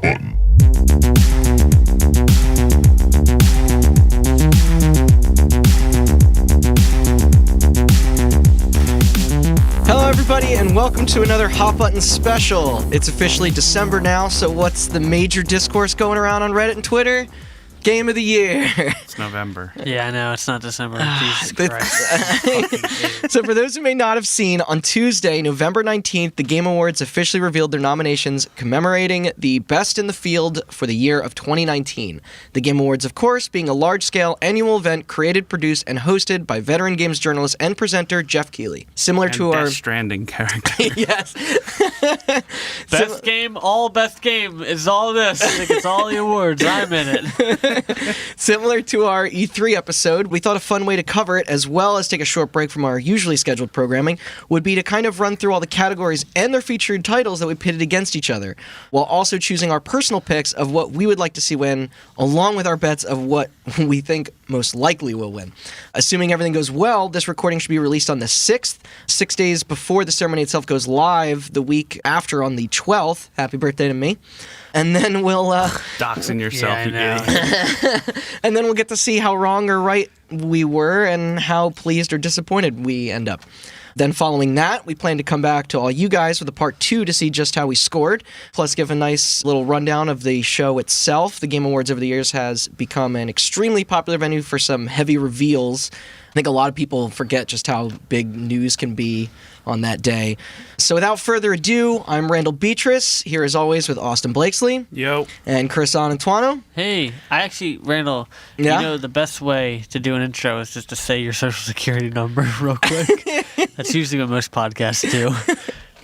Hot Button. Hello everybody and welcome to another Hot Button special. It's officially December now, so what's the major discourse going around on Reddit and Twitter? Game of the year. It's November. Yeah, I know. It's not December. Jesus Christ. So for those who may not have seen, on Tuesday, November 19th, the Game Awards officially revealed their nominations commemorating the best in the field for the year of 2019. The Game Awards, of course, being a large-scale annual event created, produced, and hosted by veteran games journalist and presenter Geoff Keighley. Similar and to our... Death Stranding character. Yes. Best game, all best game is all this. I think it's all the awards. I'm in it. Similar to our E3 episode, we thought a fun way to cover it, as well as take a short break from our usually scheduled programming, would be to kind of run through all the categories and their featured titles that we pitted against each other, while also choosing our personal picks of what we would like to see win, along with our bets of what we think most likely will win. Assuming everything goes well, this recording should be released on the 6th, 6 days before the ceremony itself goes live, the week after on the 12th. Happy birthday to me. And then we'll... Doxing yourself, Yeah, I you know. idiot. And then we'll get to see how wrong or right we were and how pleased or disappointed we end up. Then following that, we plan to come back to all you guys with a part 2 to see just how we scored, plus give a nice little rundown of the show itself. The Game Awards over the years has become an extremely popular venue for some heavy reveals. I think a lot of people forget just how big news can be on that day. So without further ado, I'm Randall Beatrice, here as always with Austin Blakesley. Yo. And Chris Antuano. Hey, Randall, Yeah? you know the best way to do an intro is just to say your social security number real quick. That's usually what most podcasts do.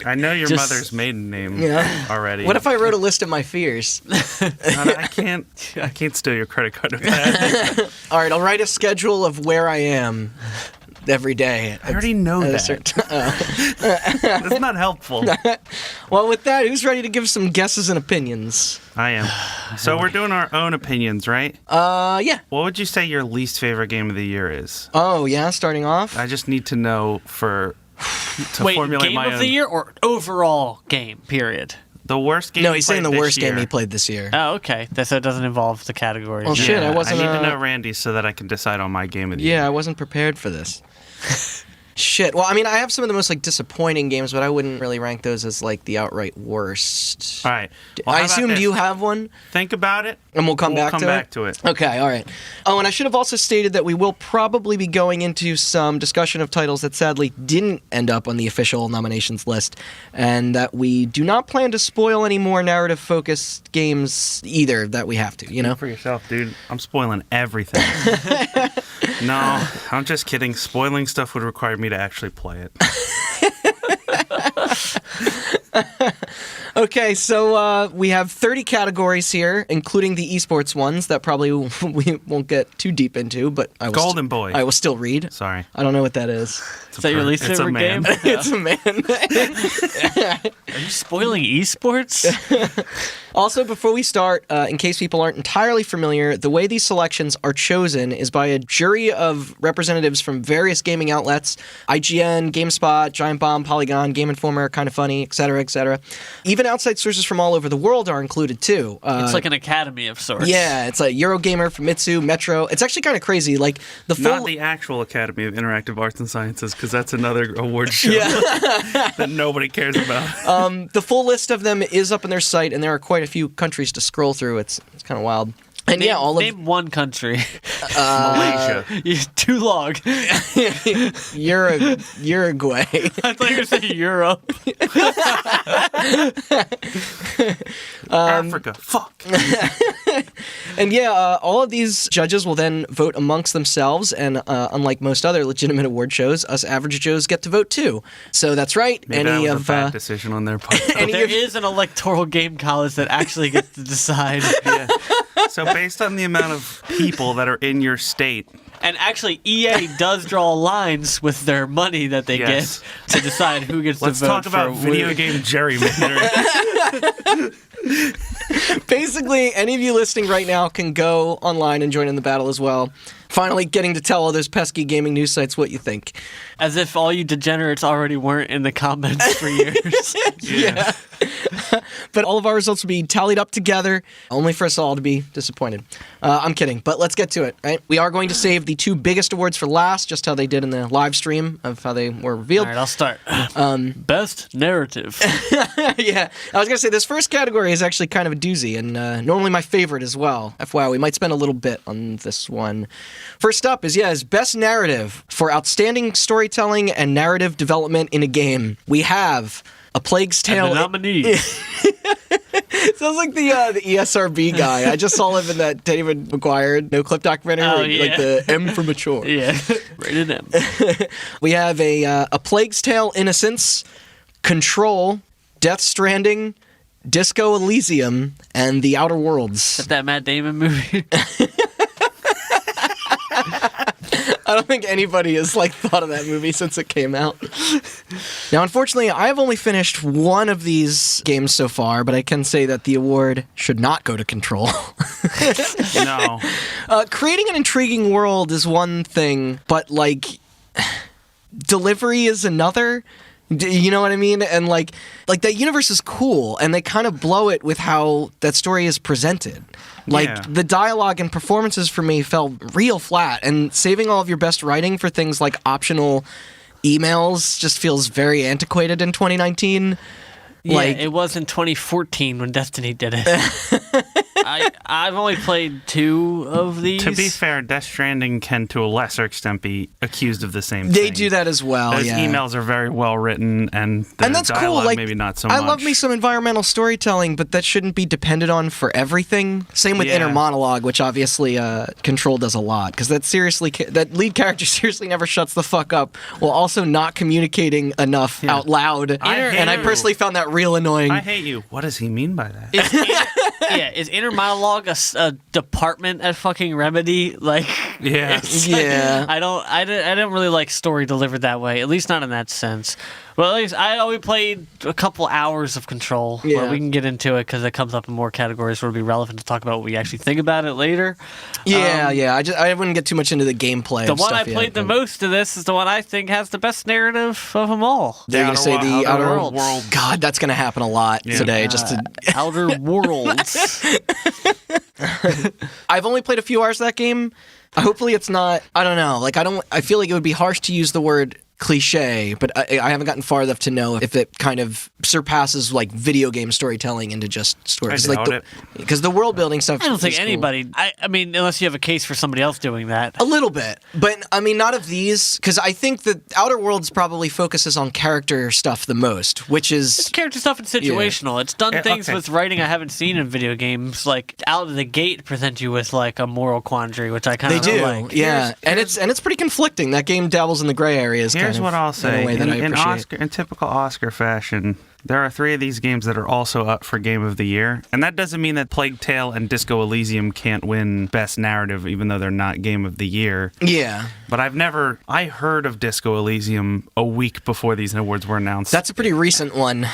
I know your Just- mother's maiden name Yeah. already. What if I wrote a list of my fears? I can't steal your credit card with that. All right, I'll write a schedule of where I am every day. I already know At a that. certain- That's not helpful. Well, with that, who's ready to give some guesses and opinions? I am. So we're doing our own opinions, right? Yeah. What would you say your least favorite game of the year is? Oh, yeah, starting off? I just need to know to Wait, formulate game my of own. the year or overall game, period? The worst game. No, you he's saying the played worst this year. game he played this year. Oh, okay. So it doesn't involve the categories. Well, shit, I wasn't, I need to know Randy's so that I can decide on my game of the year. Yeah, I wasn't prepared for this. Shit. Well, I mean, I have some of the most, disappointing games, but I wouldn't really rank those as, the outright worst. All right. Well, I how about assume, this? do you have one? Think about it. And we'll come back to it? Okay, all right. Oh, and I should have also stated that we will probably be going into some discussion of titles that sadly didn't end up on the official nominations list, and that we do not plan to spoil any more narrative-focused games either that we have to, you know? For yourself, dude. I'm spoiling everything. No, I'm just kidding. Spoiling stuff would require me to actually play it. Okay, so we have 30 categories here, including the esports ones that probably we won't get too deep into, but I will Golden Boy. I will still read. Sorry. I don't know what that is. Is that your least It's a favorite man. game? It's a man. Are you spoiling esports? Also, before we start, in case people aren't entirely familiar, the way these selections are chosen is by a jury of representatives from various gaming outlets, IGN, GameSpot, Giant Bomb, Polygon, Game Informer, Kinda Funny, etc., etc. Even outside sources from all over the world are included, too. It's like an academy of sorts. Yeah, it's like Eurogamer, Famitsu, Metro. It's actually kind of crazy. Like, the full... Not the actual Academy of Interactive Arts and Sciences, because that's another award show Yeah. that nobody cares about. The full list of them is up on their site, and there are quite a few countries to scroll through. It's kind of wild. And Name one country. Malaysia. Too long. Uruguay. I thought you were saying Europe. Africa. Fuck. And all of these judges will then vote amongst themselves, and unlike most other legitimate award shows, us average Joes get to vote too. So that's right. Maybe that was a bad decision on their part. There is an electoral game college that actually gets to decide. Yeah. So based on the amount of people that are in your state, And actually, EA does draw lines with their money that they Yes. get to decide who gets let's to vote talk about for video game gerrymandering. Basically, any of you listening right now can go online and join in the battle as well. Finally getting to tell all those pesky gaming news sites what you think. As if all you degenerates already weren't in the comments for years. Yeah. But all of our results will be tallied up together, only for us all to be disappointed. I'm kidding, but let's get to it, right? We are going to save the 2 biggest awards for last, just how they did in the live stream of how they were revealed. All right, I'll start. Best narrative. Yeah, I was going to say, this first category is actually kind of a doozy, and normally my favorite as well. FYI, we might spend a little bit on this one. First up is Best Narrative for Outstanding Storytelling and Narrative Development in a Game. We have A Plague's Tale. And the nominees. Sounds like the ESRB guy. I just saw him in that David McGuire no-clip documentary, like the M for mature. Yeah, rated M. We have A Plague's Tale: Innocence, Control, Death Stranding, Disco Elysium, and The Outer Worlds. That Matt Damon movie. I don't think anybody has thought of that movie since it came out. Now, unfortunately, I have only finished one of these games so far, but I can say that the award should not go to Control. No. Creating an intriguing world is one thing, but delivery is another. You know what I mean? And that universe is cool, and they kind of blow it with how that story is presented. The dialogue and performances for me fell real flat, and saving all of your best writing for things like optional emails just feels very antiquated in 2019. Yeah, it was in 2014 when Destiny did it. I've only played 2 of these. To be fair, Death Stranding can, to a lesser extent, be accused of the same thing. They do that as well, Those emails are very well written, and that's dialogue cool. maybe not so much. I love me some environmental storytelling, but that shouldn't be depended on for everything. Same with inner monologue, which obviously Control does a lot, because that lead character seriously never shuts the fuck up, while also not communicating enough out loud. I personally found that real annoying. I hate you. What does he mean by that? Is inner monologue a department at fucking Remedy? Yeah. I didn't really like story delivered that way, at least not in that sense. Well, at least I only played a couple hours of Control. Yeah. Where we can get into it because it comes up in more categories where it'll be relevant to talk about what we actually think about it later. Yeah. I wouldn't get too much into the gameplay. The one I played the most of this is the one I think has the best narrative of them all. They're going to say the Outer Worlds. God, that's going to happen a lot today. Outer Worlds. I've only played a few hours of that game. Hopefully it's not, I don't know, I feel like it would be harsh to use the word cliche, but I haven't gotten far enough to know if it kind of surpasses video game storytelling into just stories. I doubt it. Because the world building stuff. I don't think anybody. Cool. I mean, unless you have a case for somebody else doing that. A little bit, but I mean, not of these. Because I think that Outer Worlds probably focuses on character stuff the most, which is it's character stuff and situational. It's done things with writing I haven't seen in video games. Out of the gate, present you with a moral quandary, which I kind of like. Yeah, and it's pretty conflicting. That game dabbles in the gray areas. Here's what I'll say. In typical Oscar fashion, there are 3 of these games that are also up for Game of the Year. And that doesn't mean that Plague Tale and Disco Elysium can't win Best Narrative, even though they're not Game of the Year. Yeah. But I heard of Disco Elysium a week before these awards were announced. That's a pretty recent one.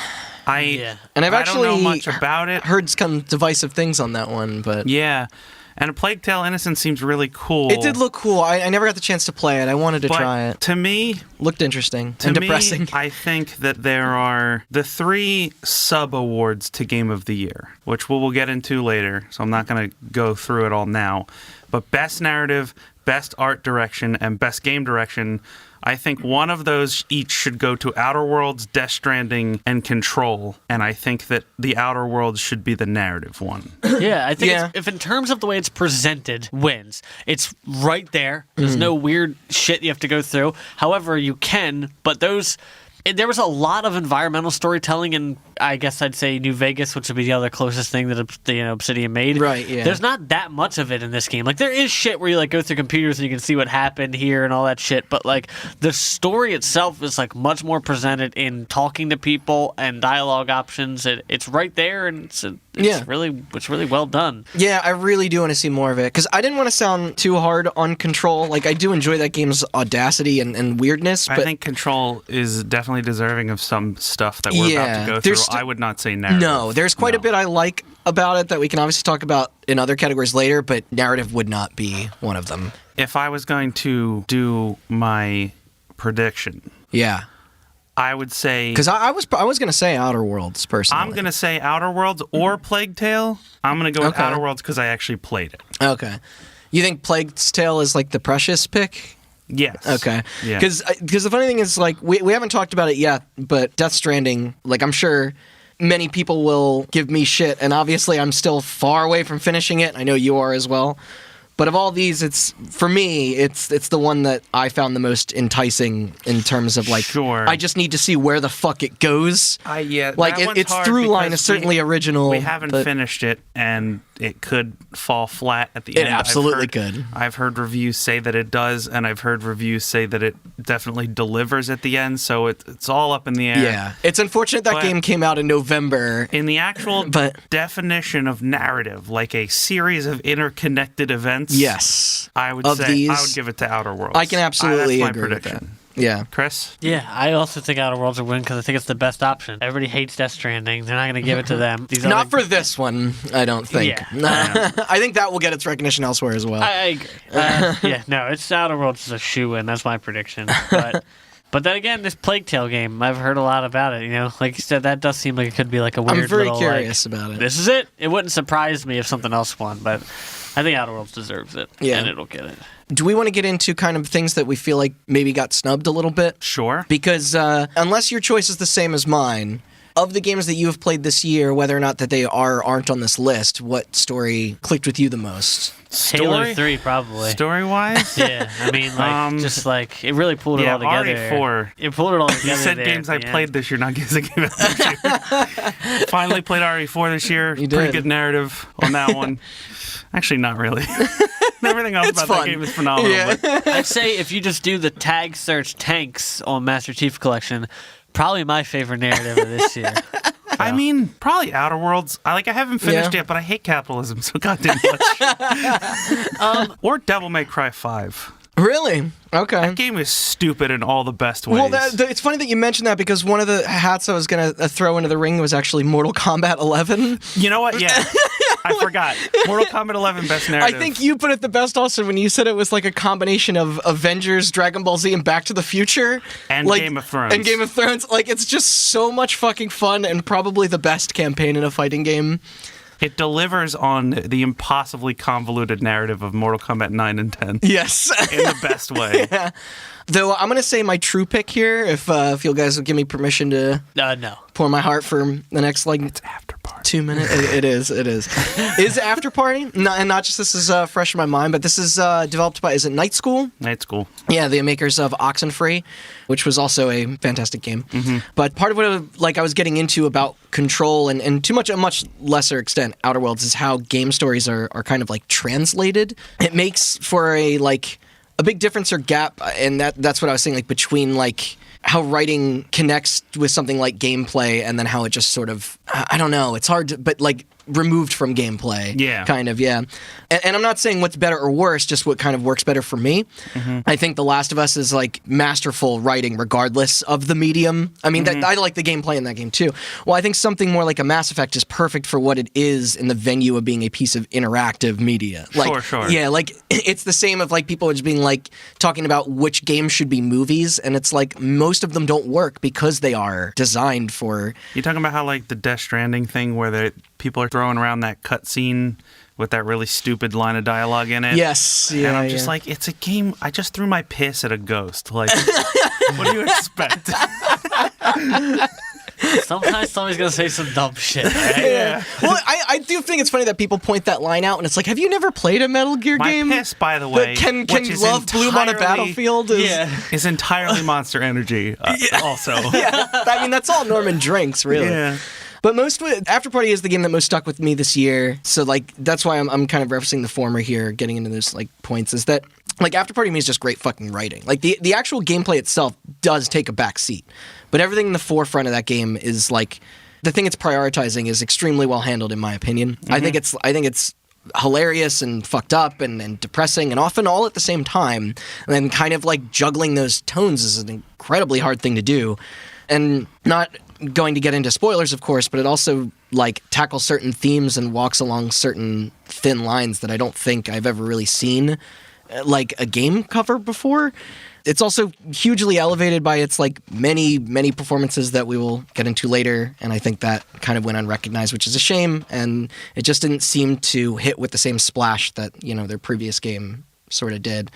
And I've actually don't know much about it. Heard some divisive things on that one, but yeah. And A Plague Tale Innocence seems really cool. It did look cool. I never got the chance to play it. I wanted to try it. To me... Looked interesting and depressing. I think that there are the 3 sub-awards to Game of the Year, which we'll get into later, so I'm not going to go through it all now. But Best Narrative, Best Art Direction, and Best Game Direction... I think one of those each should go to Outer Worlds, Death Stranding, and Control. And I think that the Outer Worlds should be the narrative one. Yeah, I think if in terms of the way it's presented, wins. It's right there. There's no weird shit you have to go through. However, you can, but there was a lot of environmental storytelling in, I guess I'd say, New Vegas, which would be the other closest thing that Obsidian made. Right, yeah. There's not that much of it in this game. There is shit where you go through computers and you can see what happened here and all that shit, but the story itself is much more presented in talking to people and dialogue options. It's right there, and it's really well done. Yeah, I really do want to see more of it, because I didn't want to sound too hard on Control. I do enjoy that game's audacity and weirdness, but I think Control is definitely deserving of some stuff that we're about to go through. I would not say narrative. No, there's quite a bit I like about it that we can obviously talk about in other categories later, but narrative would not be one of them. if I was going to do my prediction, Yeah. I would say... Because I was going to say Outer Worlds, personally. I'm going to say Outer Worlds or Plague Tale. I'm going to go with Outer Worlds because I actually played it. Okay. You think Plague's Tale is like the precious pick? Yes. Okay. Yeah. Because the funny thing is, like, we haven't talked about it yet, but Death Stranding, like, I'm sure many people will give me shit, and obviously I'm still far away from finishing it. I know you are as well. But of all these, for me, it's the one that I found the most enticing in terms of, like, Sure. I just need to see where the fuck it goes. Yeah, Like, that one's its hard through line because is certainly original. We haven't but finished it, and it could fall flat at the It end. absolutely could. I've heard reviews say that it does, and I've heard reviews say that it definitely delivers at the end, so it's all up in the air. Yeah. It's unfortunate that But- game came out in November. In the actual But- definition of narrative, like a series of interconnected events, Yes. I would Of say these, I would give it to Outer Worlds. I can absolutely that's my agree with prediction. that. Yeah. Chris? Yeah, I also think Outer Worlds will win because I think it's the best option. Everybody hates Death Stranding. They're not going to give it to them. These Not other- for this one, I don't think. Yeah. I think that will get its recognition elsewhere as well. I agree. Yeah, no, it's Outer Worlds is a shoe-in. That's my prediction. But then again, this Plague Tale game, I've heard a lot about it. You know, like you said, that does seem like it could be like a weird. I'm very little, curious like, about it. This is it. It wouldn't surprise me if something else won, but I think Outer Worlds deserves it. Yeah. And it'll get it. Do we want to get into kind of things that we feel like maybe got snubbed a little bit? Sure. Because unless your choice is the same as mine, of the games that you have played this year, whether or not that they aren't on this list, what story clicked with you the most? Halo 3, probably. Story-wise? Yeah, I mean, like, just like, it really pulled it all together. RE4. It pulled it all together. You said there games at I the played end. this year, not games I came out this year. Finally played RE4 this year. You Pretty did. good narrative on that one. Actually, not really. Everything else It's about fun. that game is phenomenal. Yeah. But I'd say if you just do the tag search tanks on Master Chief Collection, probably my favorite narrative of this year. I mean, probably Outer Worlds. I haven't finished Yeah. yet, but I hate capitalism, so goddamn much. Or Devil May Cry 5. Really? Okay. That game is stupid in all the best ways. Well, it's funny that you mentioned that because one of the hats I was going to throw into the ring was actually Mortal Kombat 11. You know what? Yeah. I forgot. Mortal Kombat 11 best narrative. I think you put it the best also when you said it was like a combination of Avengers, Dragon Ball Z, and Back to the Future. And like, Game of Thrones. And Game of Thrones. Like, it's just so much fucking fun and probably the best campaign in a fighting game. It delivers on the impossibly convoluted narrative of Mortal Kombat 9 and 10 Yes. in the best way. Yeah. Though I'm going to say my true pick here, if you guys will give me permission to No. pour my heart for the next, like, After party. 2 minutes. It is. Is After Party? No, and not just this is fresh in my mind, but this is developed by, is it Night School? Night School. Yeah, the makers of Oxenfree, which was also a fantastic game. But part of what I was getting into about Control and to a much lesser extent Outer Worlds is how game stories are kind of like translated. It makes for a big difference or gap, and that's what I was saying, like between like how writing connects with something like gameplay and then how it just sort of, I don't know, it's hard to, but like removed from gameplay. Yeah. Kind of, yeah. And I'm not saying what's better or worse, just what kind of works better for me. I think The Last of Us is like masterful writing regardless of the medium. I mean, I like the gameplay in that game too. Well, I think something more like a Mass Effect is perfect for what it is in the venue of being a piece of interactive media. Like, Sure. Yeah, like it's the same of like people just being like talking about which games should be movies, and it's like most of them don't work because they are designed for. You talking about how like the Death Stranding thing where people are throwing around that cutscene with that really stupid line of dialogue in it? Yes, yeah. And I'm just like, it's a game. I just threw my piss at a ghost. Like, what do you expect? Sometimes somebody's going to say some dumb shit, right? Yeah. Well, I do think it's funny that people point that line out, and it's like, have you never played a Metal Gear My game? piss, by the way, Can which is love bloom on a entirely- battlefield? is entirely Monster Energy. Also, Yeah, I mean that's all Norman drinks, really. Yeah. But After Party is the game that most stuck with me this year. So like that's why I'm kind of referencing the former here, getting into those like points. Is that like After Party to me is just great fucking writing. Like the actual gameplay itself does take a back seat, but everything in the forefront of that game is like the thing it's prioritizing is extremely well handled in my opinion. I think it's hilarious and fucked up and depressing and often all at the same time. And then kind of like juggling those tones is an incredibly hard thing to do. And not going to get into spoilers, of course, but it also like tackles certain themes and walks along certain thin lines that I don't think I've ever really seen like a game cover before. It's also hugely elevated by its like many performances that we will get into later, and I think that kind of went unrecognized, which is a shame, and it just didn't seem to hit with the same splash that, you know, their previous game sort of did.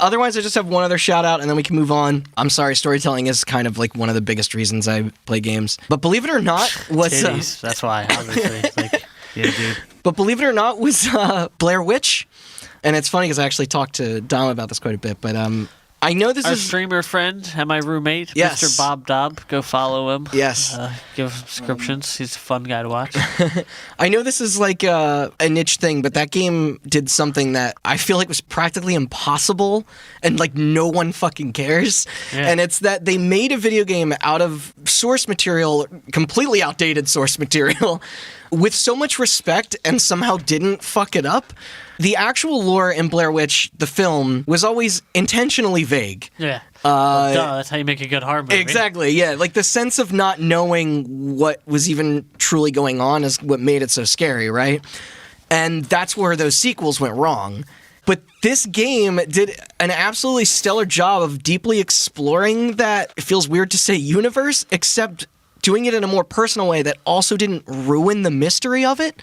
Otherwise, I just have one other shout out and then we can move on. I'm sorry, storytelling is kind of like one of the biggest reasons I play games. But believe it or not, was Titties, that's why, obviously. It's like, Yeah, dude. but believe it or not, was Blair Witch. And it's funny because I actually talked to Dom about this quite a bit, but I know this our is streamer friend and my roommate, Yes. Mr. Bob Dobb. Go follow him. Yes. Give him subscriptions. He's a fun guy to watch. I know this is like a niche thing, but that game did something that I feel like was practically impossible, and like no one fucking cares. Yeah. And it's that they made a video game out of source material, completely outdated source material, with so much respect and somehow didn't fuck it up. The actual lore in Blair Witch, the film, was always intentionally vague. Yeah. Well, duh, that's how you make a good horror movie. Exactly, yeah. Like the sense of not knowing what was even truly going on is what made it so scary, right? And that's where those sequels went wrong. But this game did an absolutely stellar job of deeply exploring that, it feels weird to say universe, except doing it in a more personal way that also didn't ruin the mystery of it.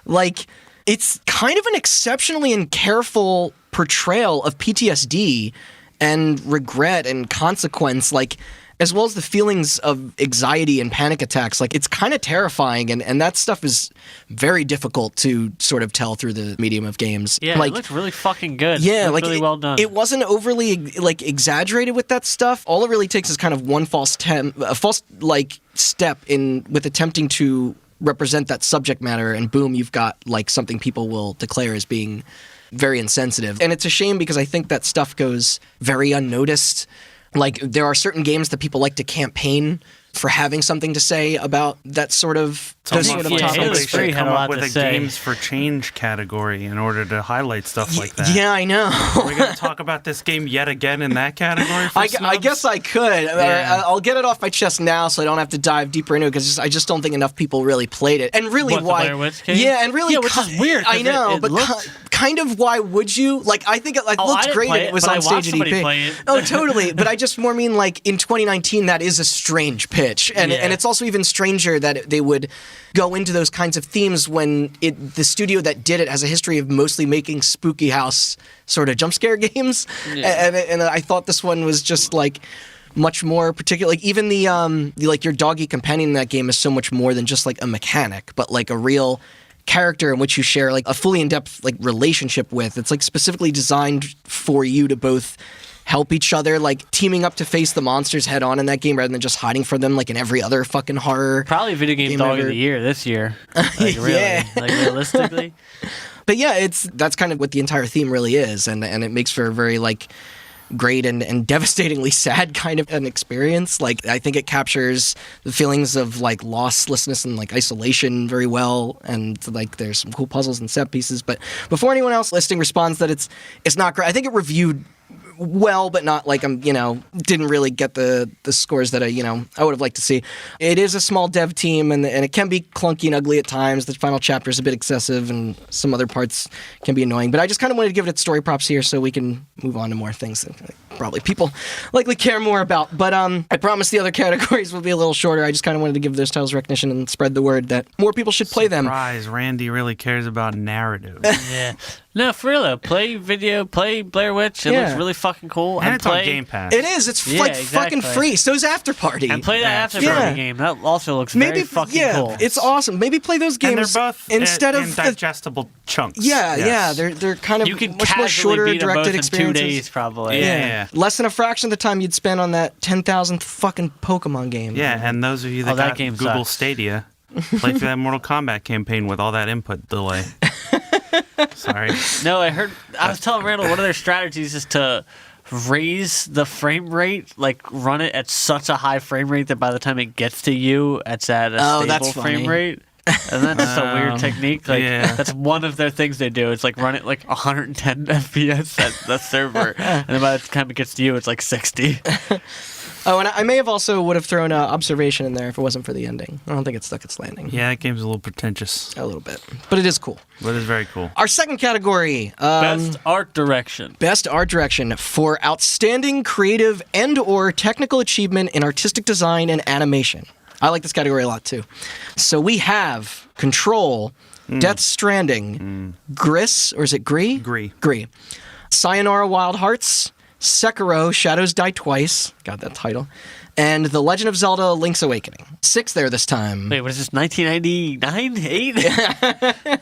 Like, it's kind of an exceptionally and careful portrayal of PTSD and regret and consequence, like, as well as the feelings of anxiety and panic attacks. Like, it's kind of terrifying, and that stuff is very difficult to sort of tell through the medium of games. Yeah, like, it looked really fucking good. yeah, like really well done. It wasn't overly like exaggerated with that stuff. All it really takes is kind of one false step in with attempting to represent that subject matter, and boom, you've got like something people will declare as being very insensitive. And it's a shame because I think that stuff goes very unnoticed. Like, there are certain games that people like to campaign for having something to say about that sort of those sort of yeah, topics. Halo They 3 should had come a up lot with to a say. games for change category in order to highlight stuff like that. Yeah, I know. Are we going to talk about this game yet again in that category? For I snubs? guess I could. Yeah. I'll get it off my chest now, so I don't have to dive deeper into it, because I just don't think enough people really played it. And really, What, the why? Blair Witch game? Yeah, and really, Yeah, which is weird, 'cause I know, it but looked- kind of why would you? Like, I think it I looked didn't great. play And it, it was but on I stage watched at somebody EP. play it. Oh, totally. But I just more mean like in 2019, that is a strange pitch, and Yeah. it's also even stranger that they would go into those kinds of themes when the studio that did it has a history of mostly making spooky house sort of jump scare games, Yeah. and I thought this one was just like much more particular. Like even the like your doggy companion in that game is so much more than just like a mechanic, but like a real character in which you share like a fully in-depth like relationship with. It's like specifically designed for you to both help each other, like teaming up to face the monsters head on in that game rather than just hiding from them like in every other fucking horror. Probably video game dog of ever. the year this year. Like, really. Yeah. Like, realistically. But yeah, that's kind of what the entire theme really is, and it makes for a very like great and devastatingly sad kind of an experience. Like, I think it captures the feelings of like losslessness and like isolation very well, and like there's some cool puzzles and set pieces. But before anyone else listening responds that it's not great, I think it reviewed well, but not like didn't really get the scores that I would have liked to see. It is a small dev team, and it can be clunky and ugly at times. The final chapter is a bit excessive, and some other parts can be annoying. But I just kind of wanted to give it its story props here, so we can move on to more things that probably people likely care more about. But I promise the other categories will be a little shorter. I just kind of wanted to give those titles recognition and spread the word that more people should play them. Surprise, Randy really cares about narrative. Yeah. No, for real though. Play Blair Witch. It looks really fucking cool. And it's on Game Pass. It is. It's Yeah, like exactly. fucking free. So's After Party. And play that after Yeah. party game. That also looks very fucking cool. It's awesome. Maybe play those And games they're both instead in of digestible chunks. Yeah, Yes. they're kind of You can much more casually shorter beat them both directed in 2 experiences. days, probably. Yeah. Less than a fraction of the time you'd spend on that 10,000th fucking Pokemon game. Yeah, and those of you that that got game Google sucks. Stadia, play through that Mortal Kombat campaign with all that input delay. Sorry. No, I was telling Randall one of their strategies is to raise the frame rate, like run it at such a high frame rate that by the time it gets to you, it's at a Oh, stable that's frame funny. rate. And that's just a weird technique. Like yeah. that's one of their things they do. It's like run it like 110 FPS at the server, and then by the time it gets to you, it's like 60. Oh, and I may have also would have thrown observation in there if it wasn't for the ending. I don't think it stuck its landing. Yeah, that game's a little pretentious. A little bit, but it is cool. But it's very cool. Our second category, Best art direction. Best Art Direction for outstanding creative and/or technical achievement in artistic design and animation. I like this category a lot too. So we have Control, Death Stranding, Gris, or is it Gree? Gree. Sayonara Wild Hearts, Sekiro, Shadows Die Twice, got that title, and The Legend of Zelda Link's Awakening. 6 there this time. Wait, what is this, 1999? 8?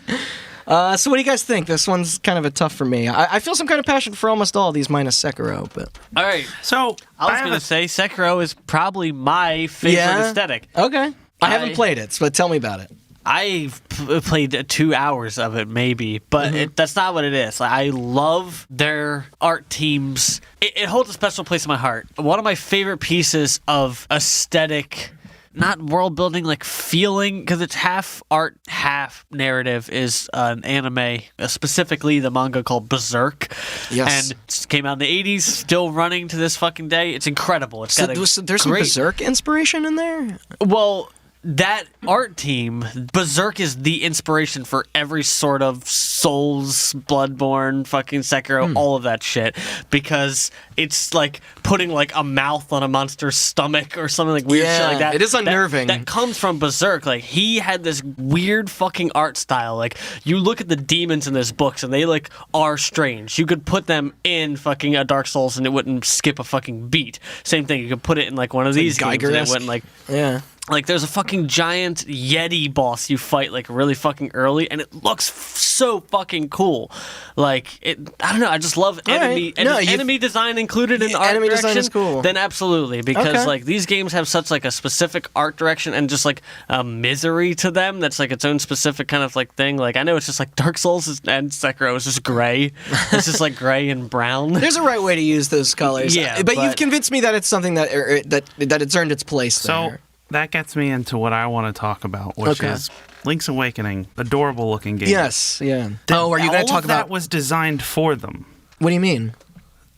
So what do you guys think? This one's kind of a tough for me. I feel some kind of passion for almost all of these minus Sekiro, but... All right. So, I was going to say Sekiro is probably my favorite aesthetic. Okay. I haven't played it, but tell me about it. I've played 2 hours of it, maybe, but that's not what it is. Like, I love their art teams. It holds a special place in my heart. One of my favorite pieces of aesthetic, not world building, like feeling, because it's half art, half narrative, is an anime, specifically the manga called Berserk. Yes. And it came out in the 80s, still running to this fucking day. It's incredible. It's got So there's some Berserk inspiration in there? Well, that art team, Berserk is the inspiration for every sort of Souls, Bloodborne, fucking Sekiro, all of that shit. Because it's like putting like a mouth on a monster's stomach or something like weird shit like that. It is unnerving. That comes from Berserk. Like, he had this weird fucking art style. Like, you look at the demons in this books and they like are strange. You could put them in fucking a Dark Souls and it wouldn't skip a fucking beat. Same thing, you could put it in like one of these games and it wouldn't like... Yeah. Like, there's a fucking giant Yeti boss you fight, like, really fucking early, and it looks so fucking cool. Like, I don't know, I just love enemy... Right. No, enemy design included in art enemy direction? design is cool. Then absolutely, because, Okay. like, these games have such, like, a specific art direction and just, like, a misery to them that's, like, its own specific kind of, like, thing. Like, I know it's just, like, Dark Souls and Sekiro is just gray. It's just, like, gray and brown. There's a right way to use those colors. Yeah, but but you've convinced me that it's something that it's earned its place So, there. that gets me into what I want to talk about, which Okay. is Link's Awakening. Adorable looking game. Yes, yeah. Are you going to talk All of that about... was designed for them. What do you mean?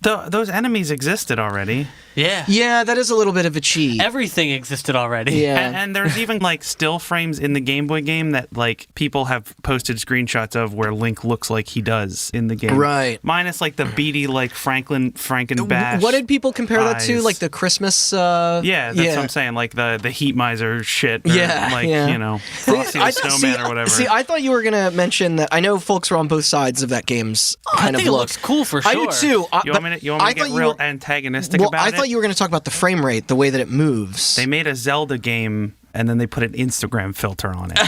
Those enemies existed already. Yeah. Yeah, that is a little bit of a cheat. Everything existed already. Yeah. And there's even like still frames in the Game Boy game that like people have posted screenshots of where Link looks like he does in the game. Right. Minus like the beady like Frankenbash. What did people compare that to? eyes. Like the Christmas... Yeah, that's what I'm saying. Like the heat miser shit. Or Yeah, like, yeah. you know, Frosty the Snowman or whatever. See, I thought you were going to mention that... I know folks were on both sides of that game's kind I think of it look. looks cool for sure. I do too. You want me to get real antagonistic Well, about I it? thought you were going to talk about the frame rate, the way that it moves. They made a Zelda game and then they put an Instagram filter on it.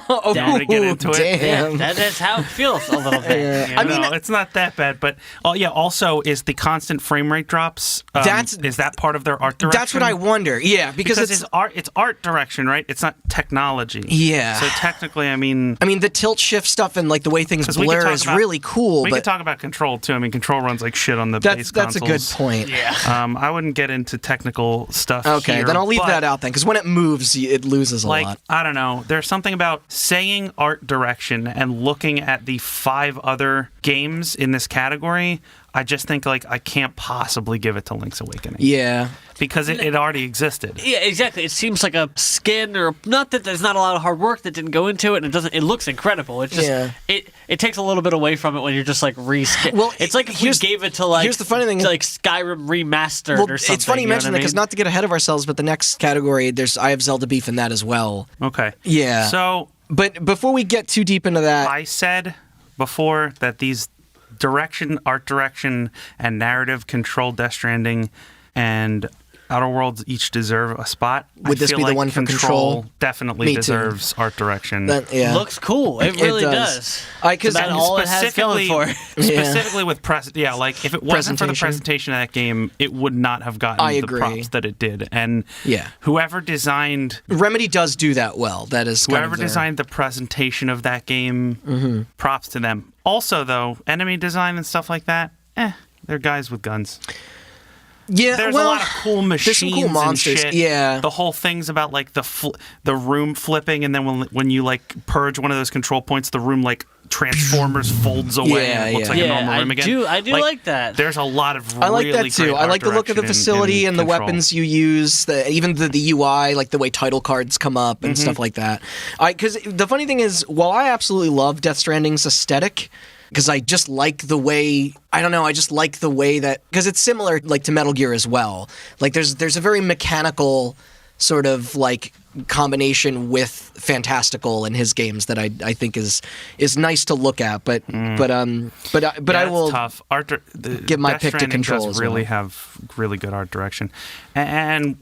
Oh, You want to get into it? damn. That's how it feels a little bit. I mean, it's not that bad, but also is the constant frame rate drops. Is that part of their art direction? That's what I wonder. Yeah, because it's art direction, right? It's not technology. Yeah. So technically, I mean, the tilt shift stuff and like the way things 'cause we could blur talk is about- really cool. we but could talk about Control too. I mean, Control runs like shit on the base that's a good consoles. point. Yeah. I wouldn't get into technical stuff. Okay, here, then I'll leave but, that out then, because when it moves, it loses a Like, lot. I don't know. There's something about saying art direction and looking at the 5 other games in this category. I just think like I can't possibly give it to Link's Awakening. Yeah. Because it already existed. Yeah, exactly. It seems like a skin, or not that there's not a lot of hard work that didn't go into it, and it looks incredible. It's just it takes a little bit away from it when you're just like reskin. Well, it's like if we gave it to like here's the funny thing, like Skyrim remastered Well, or something. it's funny you know mention what that, because not to get ahead of ourselves, but the next category, I have Zelda beef in that as well. Okay. Yeah. So But before we get too deep into that, I said before that these art direction, and narrative control Death Stranding and Outer Worlds each deserve a spot. Would this feel be the like one for Control? Definitely Me too. deserves art direction. yeah. Looks cool. It really does. Because That's all it has going for it. Specifically with like if it wasn't for the presentation of that game, it would not have gotten the props that it did. And whoever designed Remedy does do that well. That is kind whoever of their... designed the presentation of that game, props to them. Also, though, enemy design and stuff like that, they're guys with guns. Yeah, there's a lot of cool machines there's some cool monsters. and shit. Yeah, the whole thing's about like the room flipping, and then when you like purge one of those control points, the room like Transformers folds away and it looks like a normal room again. I do like that. There's a lot of I like really that too. great I like the look of the art facility direction and the control. weapons you use, even the UI, like the way title cards come up and stuff like that. Because the funny thing is, while I absolutely love Death Stranding's aesthetic, because I just like the way, I don't know, I just like the way that, because it's similar like to Metal Gear as well. Like there's a very mechanical sort of like combination with fantastical in his games that I think is nice to look at, but I will tough. give my Death pick to Stranding Control does as really well. have really good art direction, and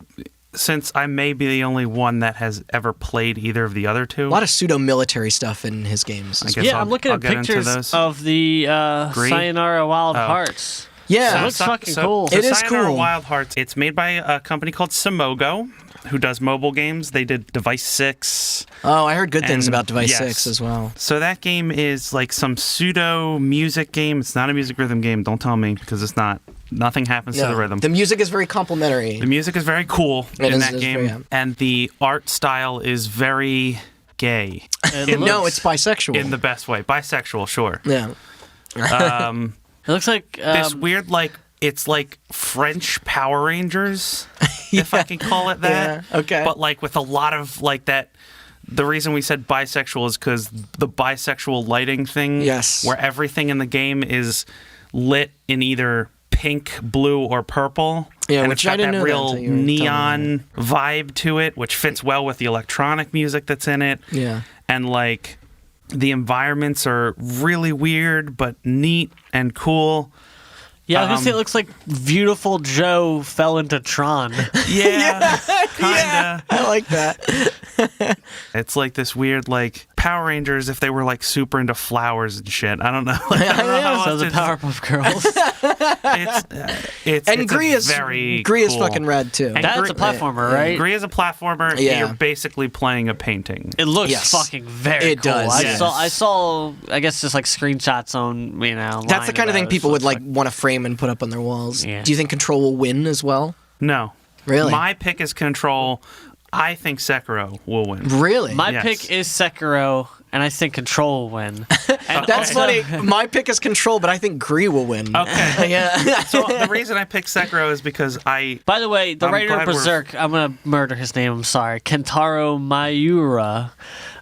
since I may be the only one that has ever played either of the other two, a lot of pseudo-military stuff in his games. I guess I'm looking I'll at get into pictures those. of the Gree? Sayonara Wild Hearts. Yeah, It looks fucking cool. It is Sayonara cool. Wild Hearts. It's made by a company called Simogo, who does mobile games. They did Device 6. Oh, I heard good things And about Device yes. 6 as well. So that game is like some pseudo music game. It's not a music rhythm game. Don't tell me, because it's not. Nothing happens to the rhythm. The music is very complimentary. The music is very cool in that is game, very, yeah. and the art style is very gay No, it's bisexual. in the best way. Bisexual, sure. Yeah. It looks like This weird, like, it's like French Power Rangers, if I can call it that. Yeah, okay. But like with a lot of like that. The reason we said bisexual is because the bisexual lighting thing, Yes. where everything in the game is lit in either pink, blue, or purple. Yeah, and which it's got I didn't that know that real until you were telling me neon vibe to it, which fits well with the electronic music that's in it. Yeah. And like the environments are really weird but neat and cool. I was gonna say it looks like Beautiful Joe fell into Tron. Yeah, kinda. I like that. It's like this weird, like Power Rangers if they were like super into flowers and shit. I don't know. Like, I don't know how So else the to- Powerpuff Girls. It's And it's Gree a is very Gree is cool. fucking rad too. And That's a platformer, right? Gree is a platformer. Yeah. You're basically playing a painting. It looks Yes. fucking very It cool. does, yes. I saw, I guess, just like screenshots on, That's the kind of thing people would like. want to frame and put up on their walls. Yeah. Do you think Control will win as well? No. Really? My pick is Control. I think Sekiro will win. Really? My Yes. pick is Sekiro, and I think Control will win. And That's also- funny. My pick is Control, but I think Gree will win. Okay. Yeah. So the reason I picked Sekiro is because I By the way, the I'm writer of glad we're- Berserk, I'm going to murder his name, I'm sorry. Kentaro Miura.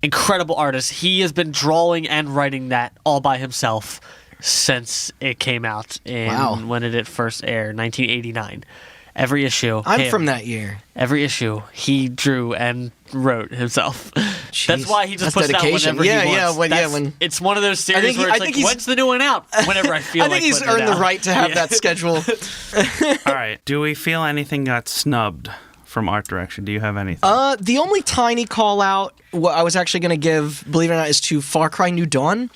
Incredible artist. He has been drawing and writing that all by himself since it came out in Wow. when did it first air? 1989. Every issue. I'm him. from that year. Every issue he drew and wrote himself. Jeez. That's why he just That's puts it out dedication. whenever Yeah, he yeah, wants. when- yeah, That's- when- it's one of those series think he- where I it's think like, he's- when's the new one out? Whenever I feel I think like he's putting it earned the out. right to have Yeah. that schedule. all right. Do we feel anything got snubbed from art direction? Do you have anything? The only tiny call out what I was actually going to give, believe it or not, is to Far Cry New Dawn.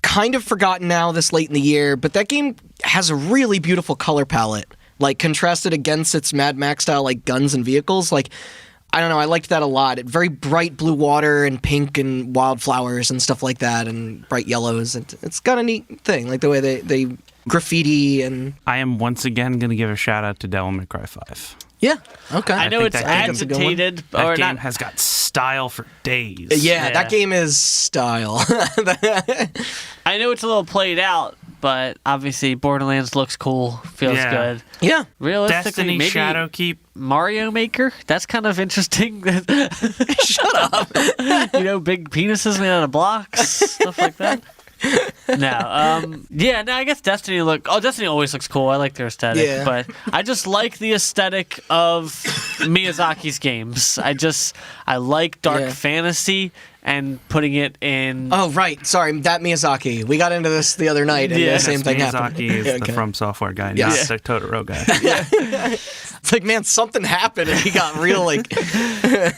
Kind of forgotten now this late in the year, but that game has a really beautiful color palette. Like contrasted against its Mad Max style, like guns and vehicles. Like, I don't know, I liked that a lot. Very bright blue water and pink and wildflowers and stuff like that, and bright yellows. It's got a neat thing, like the way they graffiti and I am once again going to give a shout out to Devil May Cry 5. yeah, okay. I know think it's that game's a good one. agitated, That or game not. has got style for days. Yeah, Yeah. that game is style. I know it's a little played out, but obviously Borderlands looks cool, feels Yeah. good. Yeah. Realistically, Destiny, maybe Shadowkeep. Mario Maker. That's kind of interesting. Shut up. You know, big penises made out of blocks, stuff like that. No, I guess Destiny Destiny always looks cool. I like their aesthetic, Yeah. but I just like the aesthetic of Miyazaki's games. I like dark Yeah. fantasy and putting it in. Oh, right. Sorry, that Miyazaki. We got into this the other night, and Yeah. the same thing Miyazaki happened. is Yeah, the okay. From Software guy, Yes. not the Totoro guy. It's like, man, something happened, and he got real, like...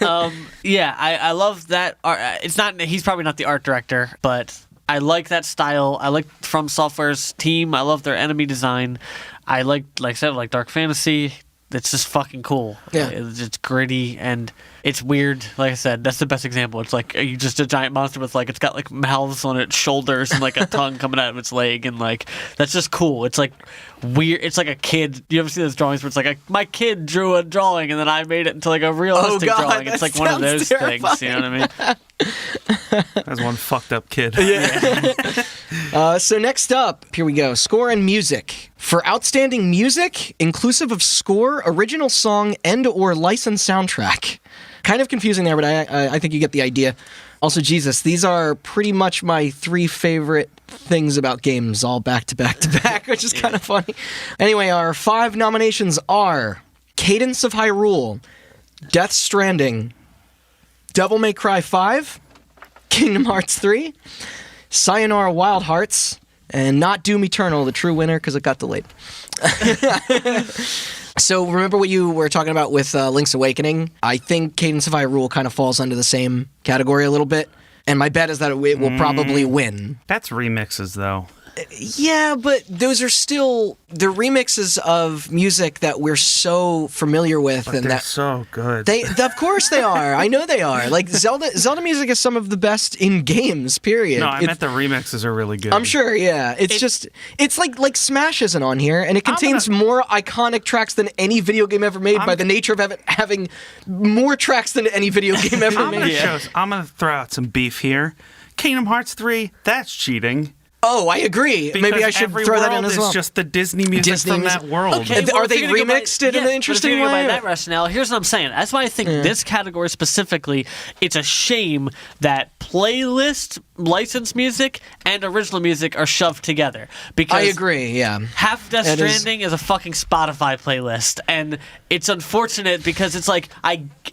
I love that art. It's not. He's probably not the art director, but I like that style. I like From Software's team. I love their enemy design. I like I said, like dark fantasy. It's just fucking cool. Yeah. It's gritty and it's weird. Like I said, that's the best example. It's like you just a giant monster with like it's got like mouths on its shoulders and like a tongue coming out of its leg, and like that's just cool. It's like weird. It's like a kid. You ever see those drawings where it's like my kid drew a drawing and then I made it into like a realistic drawing. It's like one of those things. You know what I mean? That's one fucked up kid. So next up, here we go. Score and music. For outstanding music, inclusive of score, original song, and/or licensed soundtrack. Kind of confusing there, but I think you get the idea. Also, Jesus, these are pretty much my 3 favorite things about games, all back to back to back, which is kind of funny. Anyway, our 5 nominations are Cadence of Hyrule, Death Stranding, Devil May Cry 5, Kingdom Hearts 3, Sayonara Wild Hearts, and not Doom Eternal, the true winner, because it got delayed. So remember what you were talking about with Link's Awakening? I think Cadence of Hyrule kind of falls under the same category a little bit, and my bet is that it will probably win. That's remixes, though. Yeah, but those are still the remixes of music that we're so familiar with, But and they're that so good. of course they are. I know they are. Like Zelda music is some of the best in games. Period. No, I meant the remixes are really good. I'm sure. Yeah, it's like Smash isn't on here, and it contains more iconic tracks than any video game ever made by the nature of having more tracks than any video game ever made. I'm gonna throw out some beef here. Kingdom Hearts 3, that's cheating. Oh, I agree. Because Maybe I should throw that in as well. It's just the Disney music from that world. Okay, Are they remixed it in an interesting way? By that rationale, here's what I'm saying. That's why I think this category specifically, it's a shame that playlist, licensed music, and original music are shoved together. Because I agree, yeah. half Death Stranding is a fucking Spotify playlist, and it's unfortunate because it's like,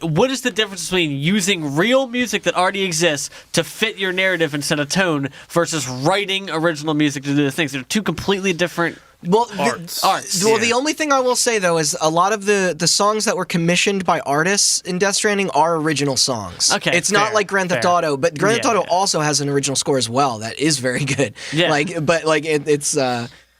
what is the difference between using real music that already exists to fit your narrative and set a tone versus writing original music to do the things? They're 2 completely different arts. Well, the only thing I will say, though, is a lot of the songs that were commissioned by artists in Death Stranding are original songs. Okay, it's not like Grand Theft Auto, but Grand Theft Auto also has an original score as well that is very good. Yeah. It's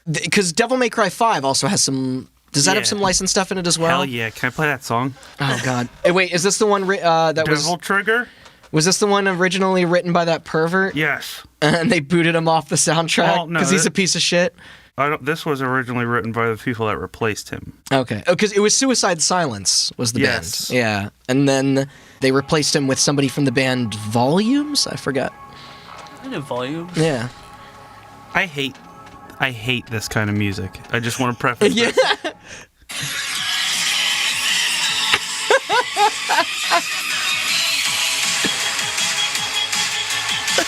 because Devil May Cry 5 also has some. Does that have some licensed stuff in it as well? Hell yeah! Can I play that song? Oh God! Hey, wait, is this the one that was? Devil Trigger? Was this the one originally written by that pervert? Yes. And they booted him off the soundtrack because he's a piece of shit. This was originally written by the people that replaced him. Okay. Oh, because it was Suicide Silence was the Yes. band. Yeah. And then they replaced him with somebody from the band Volumes? I forgot. I know Volumes. Yeah. I hate this kind of music. I just want to preface this.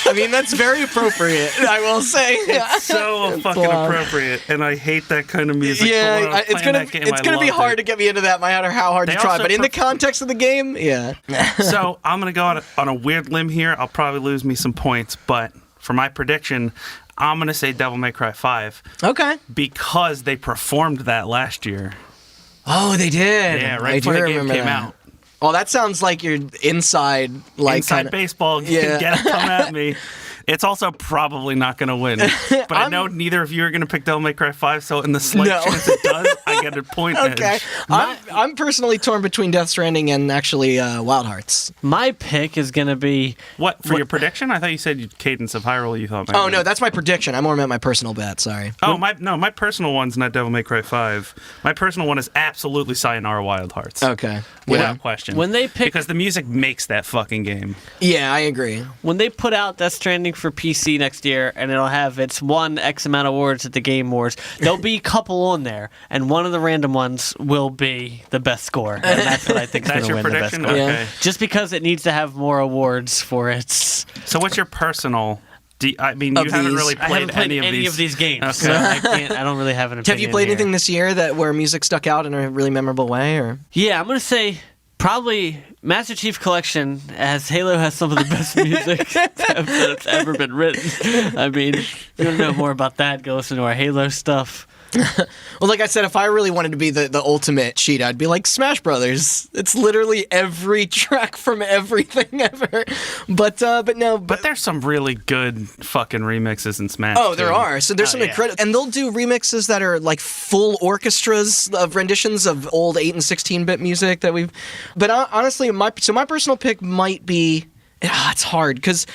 I mean, that's very appropriate, I will say. It's so fucking appropriate, and I hate that kind of music. Yeah, it's gonna be hard to get me into that, no matter how hard you try. But in the context of the game, yeah. So I'm gonna go on a weird limb here. I'll probably lose me some points, but for my prediction, I'm gonna say Devil May Cry 5. Okay. Because they performed that last year. Oh, they did. Yeah, right before the game came out. Oh, that sounds like you're inside, inside baseball. Yeah. Come at me. It's also probably not going to win. But I know neither of you are going to pick Devil May Cry 5, so in the slight chance it does, I get a point edge. I'm personally torn between Death Stranding and actually Wild Hearts. My pick is going to be... What, for your prediction? I thought you said Cadence of Hyrule you thought. No, that's my prediction. I more meant my personal bet, sorry. Oh, my personal one's not Devil May Cry 5. My personal one is absolutely Sayonara Wild Hearts. Okay. Without question. When they pick... Because the music makes that fucking game. Yeah, I agree. When they put out Death Stranding for PC next year, and it'll have its won X amount of awards at the Game Awards, there'll be a couple on there, and one of the random ones will be the best score. And that's what I think is going to win prediction? the best score. Okay. Yeah. Just because it needs to have more awards for its... So what's your personal... you haven't really I haven't played any of these games, okay. so I don't really have an opinion. Have you played here. anything this year where music stuck out in a really memorable way? Or Yeah, I'm going to say probably Master Chief Collection, as Halo has some of the best music that's ever been written. I mean, if you want to know more about that, go listen to our Halo stuff. Well, like I said, if I really wanted to be the ultimate cheat, I'd be like Smash Brothers. It's literally every track from everything ever. But no. But there's some really good fucking remixes in Smash. Oh, there too. are. So there's some incredible, and they'll do remixes that are like full orchestras of renditions of old 8 and 16-bit music that we've. But honestly, my personal pick might be. It's hard because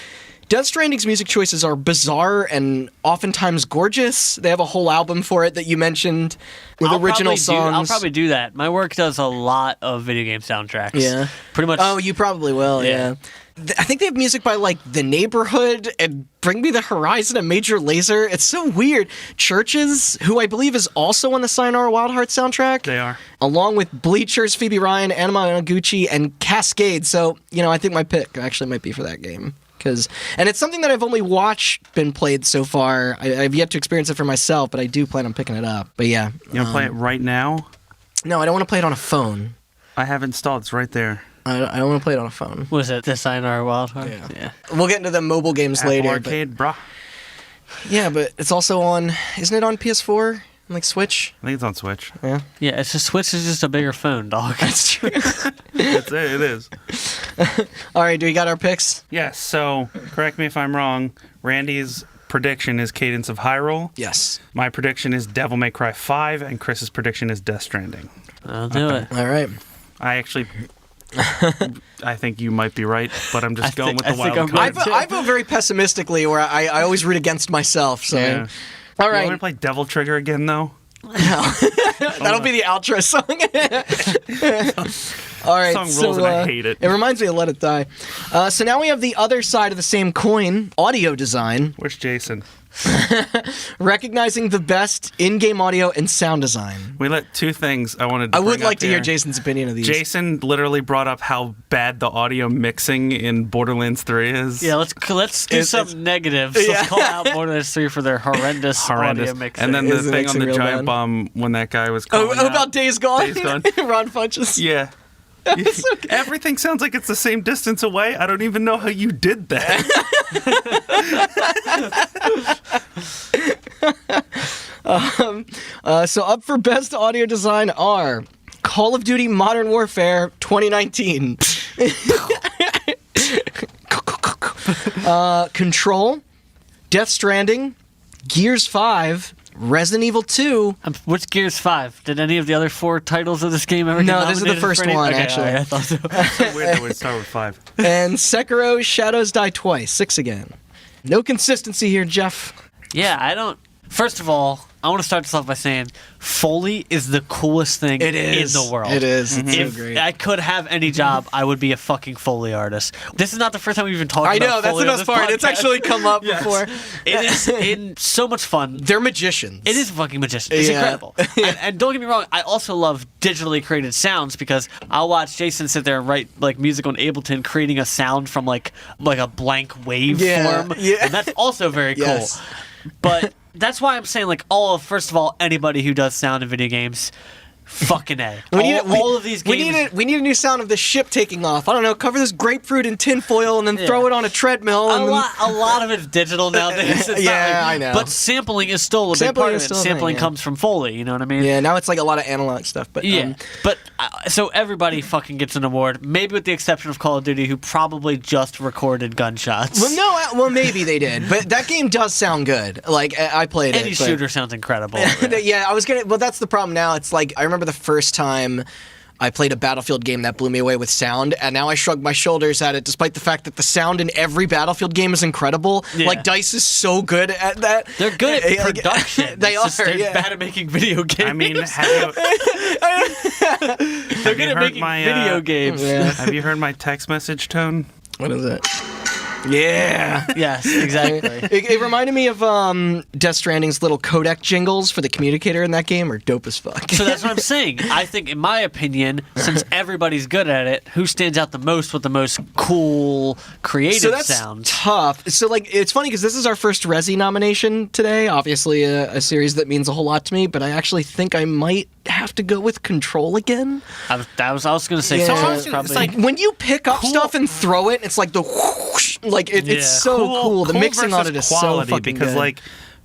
Death Stranding's music choices are bizarre and oftentimes gorgeous. They have a whole album for it that you mentioned with original songs. I'll probably do that. My work does a lot of video game soundtracks. Yeah. Pretty much. Oh, you probably will, yeah. I think they have music by, like, The Neighborhood and Bring Me the Horizon and Major Lazer. It's so weird. Churches, who I believe is also on the Sayonara Wild Heart soundtrack. They are. Along with Bleachers, Phoebe Ryan, Anima Yamaguchi, and Cascade. So, I think my pick actually might be for that game. And it's something that I've only watched been played so far. I've yet to experience it for myself, but I do plan on picking it up. But yeah. You want to play it right now? No, I don't want to play it on a phone. I have installed. It's right there. I don't want to play it on a phone. Was it the Sayonara Wild Heart? Yeah. We'll get into the mobile games Apple later. Arcade, brah. Yeah, but it's also on... Isn't it on PS4? And, like, Switch? I think it's on Switch. Yeah. Yeah, it's just Switch is just a bigger phone, dog. That's true. It is. All right, do we got our picks? Yes, so correct me if I'm wrong. Randy's prediction is Cadence of Hyrule. Yes. My prediction is Devil May Cry 5, and Chris's prediction is Death Stranding. I'll do it. All right. I think you might be right, but I'm just going with the wild I'm card. right. I vote very pessimistically, where I always root against myself. So, Yeah. all You right, want to play Devil Trigger again, though? that'll be the outro song. All right, Song rules and I hate it. It reminds me of Let It Die. So now we have the other side of the same coin: audio design, Where's Jason? recognizing the best in-game audio and sound design. We let two things I wanted to I bring would like up to hear here. Jason's opinion of these. Jason literally brought up how bad the audio mixing in Borderlands 3 is. Yeah, let's do some negatives. Let's call out Borderlands 3 for their horrendous audio mixing. And then the Is the thing on mixing the real giant bad? bomb when that guy was calling out. about Days Gone? Days Gone. Ron Funches. Yeah. Everything sounds like it's the same distance away. I don't even know how you did that. So up for best audio design are Call of Duty Modern Warfare 2019. Control, Death Stranding, Gears 5, Resident Evil 2. What's Gears 5? Did any of the other 4 titles of this game ever get No, this is the nominated first for any? one, Okay, actually. all right, I thought so. It's so weird that we'd start with 5. And Sekiro Shadows Die Twice, 6 again. No consistency here, Jeff. Yeah, I don't... First of all, I want to start this off by saying Foley is the coolest thing in the world. It is. It's If so great. I could have any job, I would be a fucking Foley artist. This is not the first time we've even talked I about know, that's Foley the on best this part. It's podcast. actually come up before. It is so much fun. They're magicians. It is a fucking magician. It's Yeah. incredible. And don't get me wrong, I also love digitally created sounds because I'll watch Jason sit there and write like music on Ableton, creating a sound from like a blank waveform. Yeah. And that's also very cool. Yes. But that's why I'm saying like first of all, anybody who does sound in video games, fucking A. All of these games. We need a new sound of the ship taking off. I don't know. Cover this grapefruit in tinfoil and then throw it on a treadmill. A And lot of it's digital nowadays. It's Yeah, not like- I know. But sampling is still a big Sampling part of is it. still a thing, Sampling yeah. comes from Foley, you know what I mean? Yeah, now it's like a lot of analog stuff. But Yeah, but so everybody fucking gets an award, maybe with the exception of Call of Duty, who probably just recorded gunshots. well, maybe they did. But that game does sound good. Like I played Any it. but- shooter sounds incredible. Yeah, I was gonna. Well, that's the problem now. It's like I remember the first time I played a Battlefield game that blew me away with sound, and now I shrug my shoulders at it, despite the fact that the sound in every Battlefield game is incredible. Yeah. Like DICE is so good at that. They're good at Like, production. They It's just are. they're Yeah. bad at making video games. I mean, they're good at making video games. Yeah. have you heard my text message tone? What is it? Yeah. Yes, exactly. It reminded me of Death Stranding's little codec jingles for the communicator in that game are dope as fuck. So that's what I'm saying. I think, in my opinion, since everybody's good at it, who stands out the most with the most cool, creative So that's sounds? tough. So, like, it's funny because this is our first Resi nomination today. Obviously, a series that means a whole lot to me, but I actually think I might have to go with Control again. I was going to say Yeah. Control So is probably... it's like- When you pick up stuff and throw it, it's like the whoosh, like it's Yeah. so cool. The Cool mixing on versus it is quality so fucking because good. like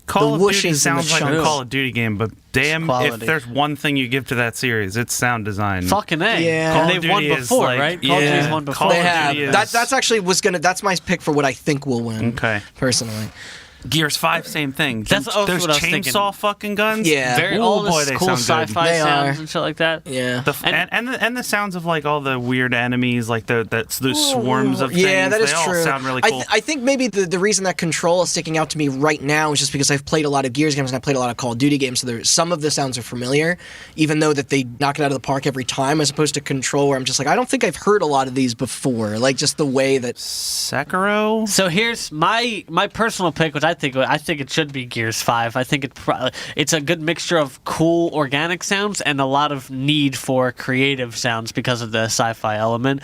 Call of whooshes Duty and the sounds like a chunks. Call of Duty game, but damn, if quality. there's one thing you give to that series, it's sound design. Fucking A. Yeah. Call of And they've won Duty is before, like- right? Call of yeah. Duty's won before. Call They of have. Duty is- That's actually that's my pick for what I think will win. Okay. Personally. Gears 5, same thing. That's also Those what I was thinking. chainsaw fucking guns. Yeah. Very Ooh, all boy, this they cool sound good. sci-fi They sounds are. and shit like that. Yeah. And the sounds of like all the weird enemies, like those swarms of things. Yeah, that is they all true. sound really cool. I think maybe the reason that Control is sticking out to me right now is just because I've played a lot of Gears games and I played a lot of Call of Duty games, so some of the sounds are familiar, even though that they knock it out of the park every time, as opposed to Control, where I'm just like, I don't think I've heard a lot of these before. Like, just the way that... Sekiro. So here's my personal pick, which I think it should be Gears 5. I think it's a good mixture of cool organic sounds and a lot of need for creative sounds because of the sci-fi element.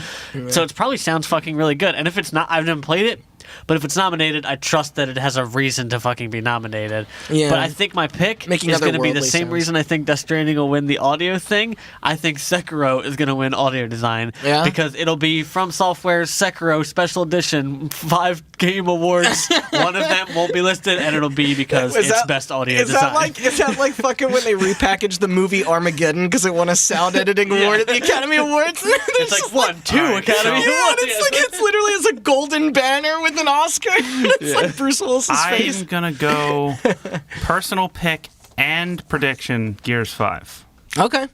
So it probably sounds fucking really good. And if it's not, I've never played it, but if it's nominated, I trust that it has a reason to fucking be nominated. Yeah. But I think my pick Making is going to be the otherworldly same sounds. reason I think Death Stranding will win the audio thing. I think Sekiro is going to win audio design. Yeah? Because it'll be From Software's Sekiro Special Edition, 5 game awards. One of them won't be listed, and it'll be because Is it's that- best audio Is design. that like fucking when they repackaged the movie Armageddon because it won a sound editing award at the Academy Awards? It's like 1, 2 All right, Academy so- Yeah, Awards. and it's literally a golden banner with an Oscar. It's like Bruce Willis's face. I'm gonna go personal pick and prediction. Gears 5. Okay.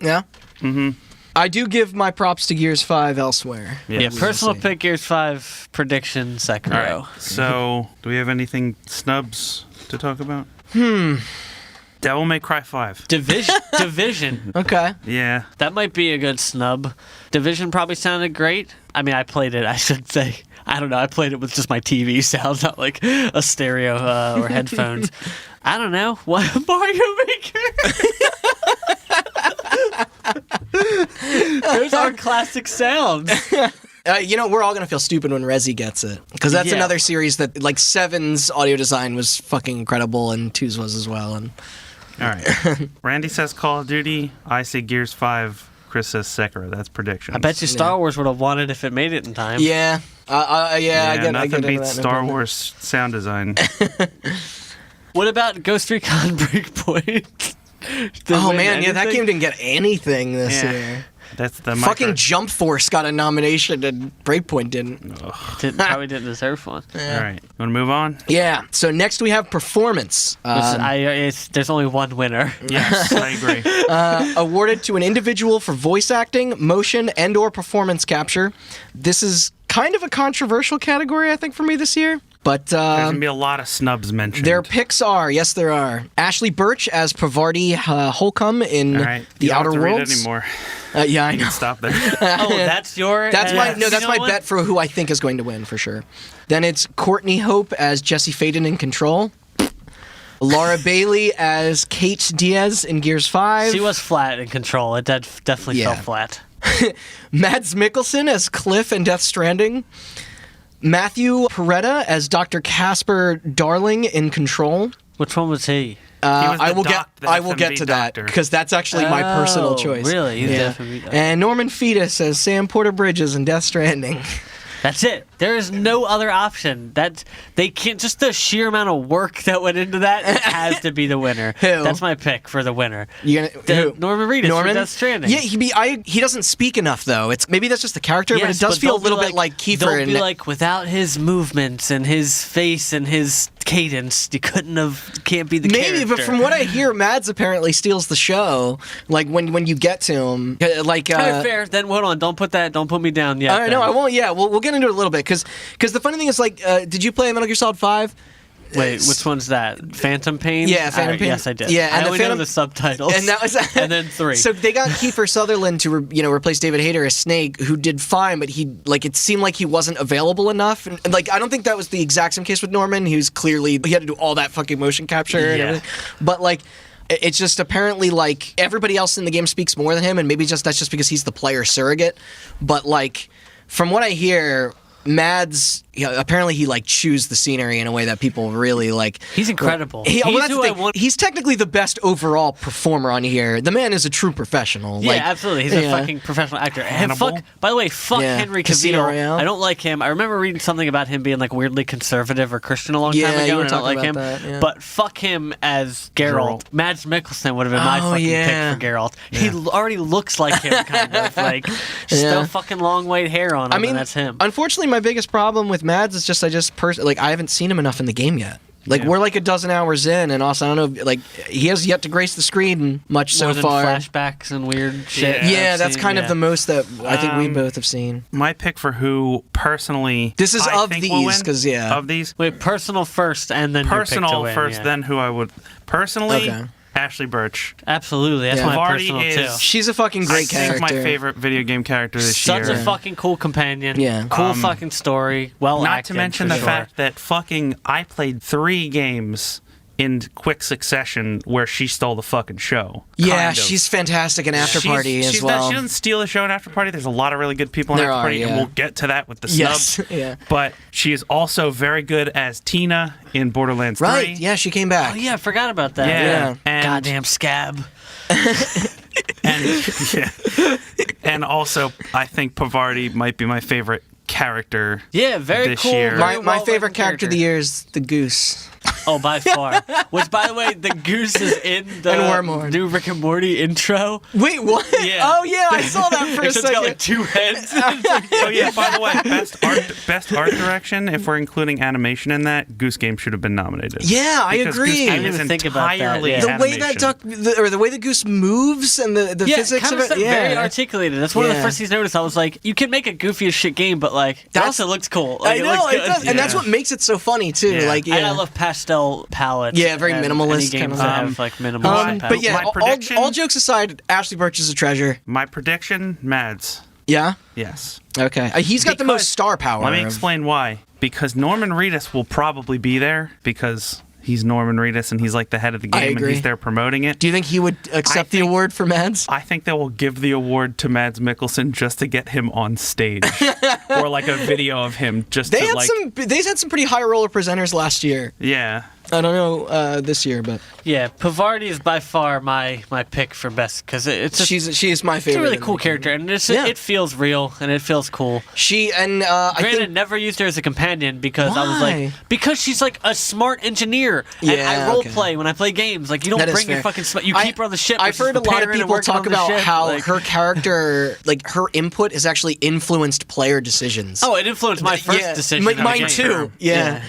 Yeah. Mm-hmm. I do give my props to Gears 5 elsewhere. Yeah, We'll personal see. pick Gears 5 prediction Sekiro. All right. So, do we have anything snubs to talk about? Devil May Cry 5. Division. Okay. Yeah. That might be a good snub. Division probably sounded great. I mean, I played it, I should say. I don't know. I played it with just my TV sound, not like a stereo or headphones. I don't know. What Mario Maker? Those are classic sounds. We're all gonna feel stupid when Resi gets it, because that's Yeah. another series that, like, 7's audio design was fucking incredible, and 2's was as well. And All right. Randy says Call of Duty. I say Gears 5. Chris says Sekiro. That's prediction. I bet you Star Wars would have won it if it made it in time. yeah, I get nothing into beats that. Star Wars sound design. What about Ghost Recon Breakpoint? Oh man, yeah, that game didn't get anything this Yeah. year. That's the Fucking micro- Jump Force got a nomination and Breakpoint didn't. Probably didn't deserve one. All right. Want to move on? Yeah. So next we have performance, There's only one winner. Yes, I agree. awarded to an individual for voice acting, motion, and/or performance capture. This is kind of a controversial category, I think, for me this year. But There's going to be a lot of snubs mentioned. their picks are, yes, there are. Ashley Birch as Pavarti Holcomb in All right. The You don't Outer have to read Worlds. it anymore. Yeah, I know. Stop there. Oh, that's your. That's my you that's know my what? bet for who I think is going to win for sure. Then it's Courtney Hope as Jesse Faden in Control. Laura Bailey as Kate Diaz in Gears 5. She was flat in Control. It definitely Yeah. fell flat. Mads Mikkelsen as Cliff in Death Stranding. Matthew Peretta as Dr. Casper Darling in Control. Which one was he? He was the I will get FMV to that doctor. because that's actually my personal Oh, choice. Really? You Yeah. definitely. And Norman Fetus as Sam Porter Bridges in Death Stranding. That's it. There is no other option. That they can't. Just the sheer amount of work that went into that, it has to be the winner. Who? That's my pick for the winner. You The- who? Norman Reedus Norman? for Death Stranding. Yeah, he doesn't speak enough though. It's maybe that's just the character, but it Yes, does feel a they'll little be bit like Kiefer. They'll And be like, without his movements and his face and his cadence, you can't be the maybe, character. but from what I hear, Mads apparently steals the show. Like when you get to him, like. All right, fair. Then hold on. Don't put me down yet. All right, no, then. I won't. Yeah, we'll get into it a little bit because the funny thing is, like, did you play Metal Gear Solid 5? Wait, which one's that? Phantom Pain? Yeah, Phantom All right, Pain. Yes, I did. Yeah, I and the only know Phantom- the subtitles. And that was and then 3. So they got Kiefer Sutherland to replace David Hayter as Snake, who did fine, but it seemed like he wasn't available enough. And like I don't think that was the exact same case with Norman. He had to do all that fucking motion capture and Yeah. everything. But like it's just apparently like everybody else in the game speaks more than him, and maybe that's just because he's the player surrogate. But like from what I hear, Mads, apparently he like chews the scenery in a way that people really like. He's incredible. Well, He's that's the who I thing. want. He's technically the best overall performer on here. The man is a true professional. Yeah, like, absolutely. He's a fucking professional actor. And by the way, fuck Henry Casino Cavill. Royale. I don't like him. I remember reading something about him being like weirdly conservative or Christian a long time ago, you were and I don't like talking him. about that, yeah. But fuck him as Geralt. Mads Mikkelsen would have been my fucking pick for Geralt. Yeah. He already looks like him, kind of. Like, still fucking long white hair on him, and that's him. Unfortunately, my biggest problem with Mads is just I haven't seen him enough in the game yet. Like, we're like a dozen hours in, and also, I don't know, like, he has yet to grace the screen much More so than far. flashbacks and weird shit. Yeah, I've that's seen, kind of the most that I think we both have seen. My pick for who personally. This is I of think these, will win, 'cause, yeah. Of these. Wait, personal first, and then your pick to Personal win, first, yeah. then who I would. Personally, Okay. Ashley Birch. Absolutely, that's Yeah. my Vardy personal is- too. She's a fucking great I think character. my favorite video game character this Such year. a fucking cool companion. Yeah. Cool fucking story. Well Not acted, to mention for the sure. fact that I played 3 games in quick succession where she stole the fucking show. Yeah, Kind of. she's fantastic in After Party as well. She doesn't steal the show in After Party. There's a lot of really good people in There After are, Party, yeah. and we'll get to that with the Yes, snubs. yeah. But she is also very good as Tina in Borderlands 3. Right, yeah, she came back. Oh yeah, I forgot about that. Yeah. And- Goddamn scab. And also, I think Pavardi might be my favorite character. Yeah, very This cool. year. very My well-written favorite character of the year is the goose. Oh, by far. Which, by the way, the goose is in the And Wormhorn. new Rick and Morty intro. Wait, what? Yeah. Oh, yeah, I saw that for a Except it's got second. like 2 heads. Oh yeah, by the way, best art direction. If we're including animation in that, Goose Game should have been nominated. Yeah, I Because agree. Goose Game I didn't is even think about that, entirely yeah. The way that animation. the way the goose moves and the Yeah, physics kind of of it. stuff, Yeah, very articulated. That's one of the Yeah. first things I noticed. I was like, you can make a goofy as shit game, but like, that That's- also looks cool. I Like, know looks it good. does, and that's Yeah. what makes it so funny too. Yeah. Like, yeah. And I love pastel palettes. Yeah, very and minimalist Any games kind of that thing. have like minimalist but yeah, My prediction- all jokes aside, Ashley Birch is a treasure. My prediction, Mads. Yeah. Yes. Okay. He's got the Because- most star power. Let me of- explain why. Because Norman Reedus will probably be there because he's Norman Reedus and he's like the head of the I game and agree. he's there promoting it. Do you think he would accept the think- award for Mads? I think they will give the award to Mads Mikkelsen just to get him on stage, or like a video of him just They to had like. they had some pretty high roller presenters last year. Yeah. I don't know this year, but Yeah, Pavardi is by far my pick for best because it's just, she is my favorite. it's a really in cool the game. character and Yeah. it feels real and it feels cool. She and I Granted, think never used her as a companion because I was Why? like, because she's like a smart engineer, and Yeah, I role okay. play when I play games. Like you don't That is bring your fair. fucking you keep her on the ship. I've heard a lot of people talk about how her character, like her input, has actually influenced player decisions. Oh, it influenced my first Yeah, decision. mine of the too. game. Yeah.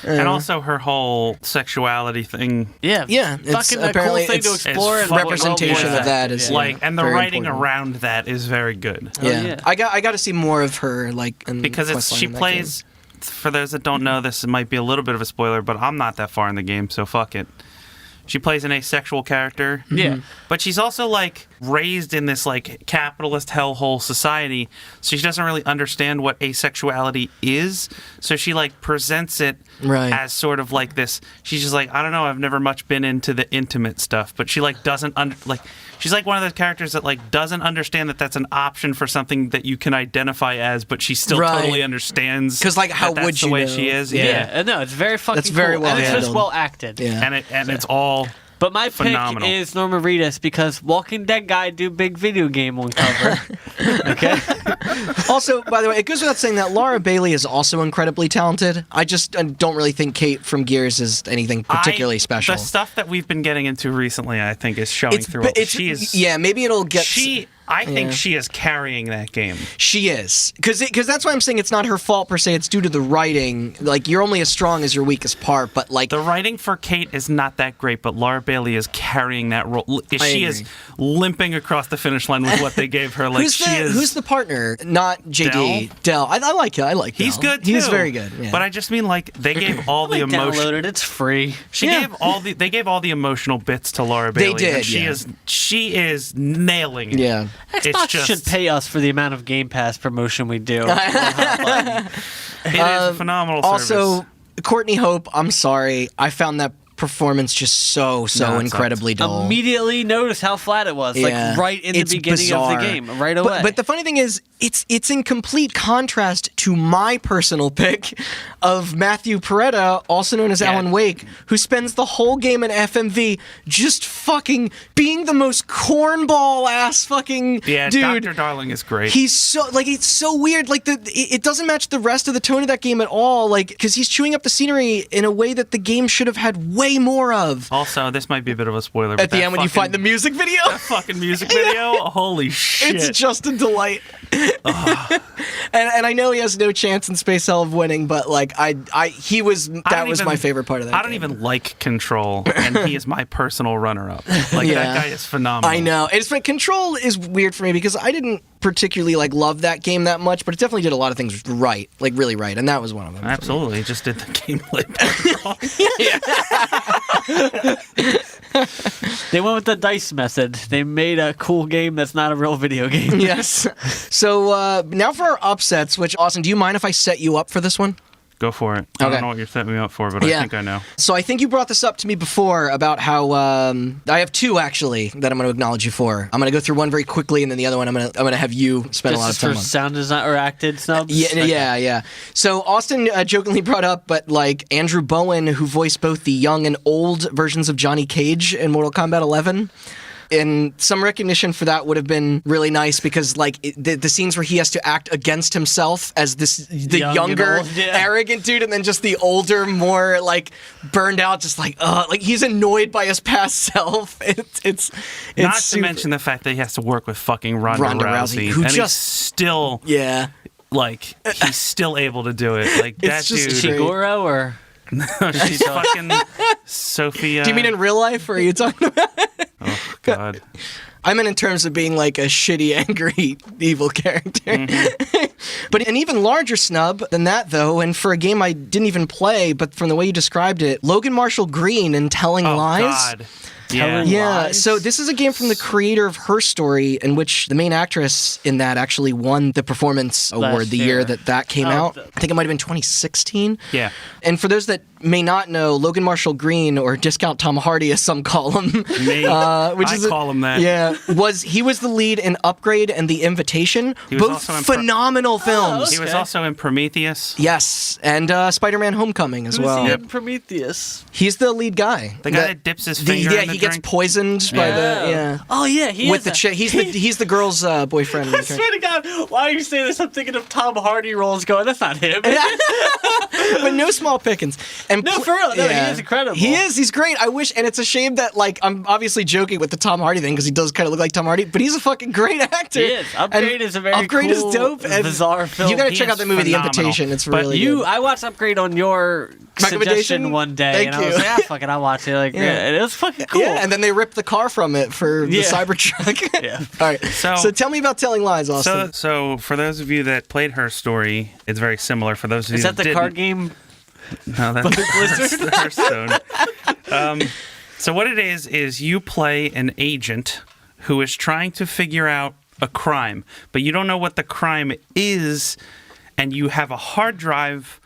And also her whole sexuality thing. Yeah, Yeah, it's fucking a cool apparently- thing to it's explore. and fucking representation yeah. of that is Yeah. Like, and the very writing important. around that is very good. Yeah. yeah. I got to see more of her, like in Because Questline she in that plays. For those that don't know, this might be a little bit of a spoiler, but I'm not that far in the game, so fuck it. She plays an asexual character. Yeah. But she's also like raised in this like capitalist hellhole society, so she doesn't really understand what asexuality is. So she like presents it Right. as sort of like this. She's just like, I don't know, I've never much been into the intimate stuff, but she like doesn't like. She's like one of those characters that like doesn't understand that that's an option for something that you can identify as, but she still Right. totally understands. 'Cause, like, how that's would the you way know? she is? Yeah, no, it's very fucking That's very cool. well and it's just handled. well acted. Yeah. And it's all. But my Phenomenal. pick is Norman Reedus because Walking Dead guy do big video game on cover. Okay. Also, by the way, it goes without saying that Laura Bailey is also incredibly talented. I just don't really think Kate from Gears is anything particularly special. The stuff that we've been getting into recently, I think, is showing through. She is. yeah, maybe it'll get. I think yeah. she is carrying that game. She is, because that's why I'm saying it's not her fault per se. It's due to the writing. Like, you're only as strong as your weakest part, but like The writing for Kate is not that great, but Laura Bailey is carrying that role. She is agree. limping across the finish line with what they gave her. Like who's the partner? Not JD. Dell. I like it. I like. He's Dell. good too. He's very good. Yeah. But I just mean like they gave all the Download emotion. it. It's free. They gave all the emotional bits to Laura Bailey. did, And yeah. she is nailing it. yeah. Xbox just- should pay us for the amount of Game Pass promotion we do. It is a phenomenal Also, service. Courtney Hope. I'm sorry. I found that performance just so No, it incredibly dull. Immediately notice how flat it was, Yeah. like right in It's the beginning bizarre. of the game, right away. But the funny thing is, it's in complete contrast to my personal pick of Matthew Peretta, also known as Alan Wake, who spends the whole game in FMV just fucking being the most cornball ass fucking dude. Dr. Darling is great. He's so it's so weird. Like it doesn't match the rest of the tone of that game at all. Like because he's chewing up the scenery in a way that the game should have had way more of. Also, this might be a bit of a spoiler. At the end, when you find the music video, that fucking music video, holy shit! It's just a delight. and I know he has no chance in Space Hell of winning, but like that was my favorite part of that. I don't even like Control, and he is my personal runner-up. Like that guy is phenomenal. I know. It's but Control is weird for me because I didn't particularly like love that game that much, but it definitely did a lot of things right, like really right, and that was one of them. Absolutely, it just did the gameplay wrong. They went with the dice method. They made a cool game that's not a real video game. Yes. So now for our upsets, which, Austin, do you mind if I set you up for this one? Go for it. I don't know what you're setting me up for, but I think I know. So I think you brought this up to me before about how I have two actually that I'm going to acknowledge you for. I'm going to go through one very quickly, and then the other one I'm going to have you spend a lot of time on. Just for sound design or acted snubs. Yeah. So Austin jokingly brought up, but like Andrew Bowen, who voiced both the young and old versions of Johnny Cage in Mortal Kombat 11. And some recognition for that would have been really nice because, like, the scenes where he has to act against himself as the younger, arrogant dude, and then just the older, more like burned out, just like he's annoyed by his past self. It's not to mention the fact that he has to work with fucking Ronda Rousey, who and just he's still like he's still able to do it. Like that dude, Shigoro or. No, she's fucking Sophia. Do you mean in real life, or are you talking about? Oh, God. I meant in terms of being like a shitty, angry, evil character. Mm-hmm. But an even larger snub than that, though, and for a game I didn't even play, but from the way you described it, Logan Marshall Green in Telling Lies. God. Yeah. So this is a game from the creator of Her Story, in which the main actress in that actually won the performance award the year that came out. I think it might have been 2016. Yeah. And for those that may not know, Logan Marshall Green, or Discount Tom Hardy, as some call him, call him that. Yeah, he was the lead in Upgrade and The Invitation, both phenomenal films. He was also in Prometheus. Yes, and Spider-Man: Homecoming as well. Who's he in Prometheus? He's the lead guy. The guy that dips his finger in the he gets poisoned by the Oh yeah, he with is the chick. He's the girl's boyfriend. I swear to God, why are you saying this? I'm thinking of Tom Hardy roles. Going, that's not him. But no small pickings. And no, for real. No, he is incredible. He is. He's great. I wish, and it's a shame that like I'm obviously joking with the Tom Hardy thing because he does kind of look like Tom Hardy, but he's a fucking great actor. He is. Upgrade is a very Upgrade cool, is dope. And bizarre film. You got to check out the movie phenomenal. The Invitation. It's really good. I watched Upgrade on your suggestion one day, and I was like, fuck it, I'll watch it. Like, and it was fucking cool. Yeah, and then they ripped the car from it for the Cybertruck. Yeah. All right. So tell me about Telling Lies, Austin. So for those of you that played Her Story, it's very similar. For those of you that that the card game? No, that's the Hearthstone. So what it is you play an agent who is trying to figure out a crime, but you don't know what the crime is, and you have a hard drive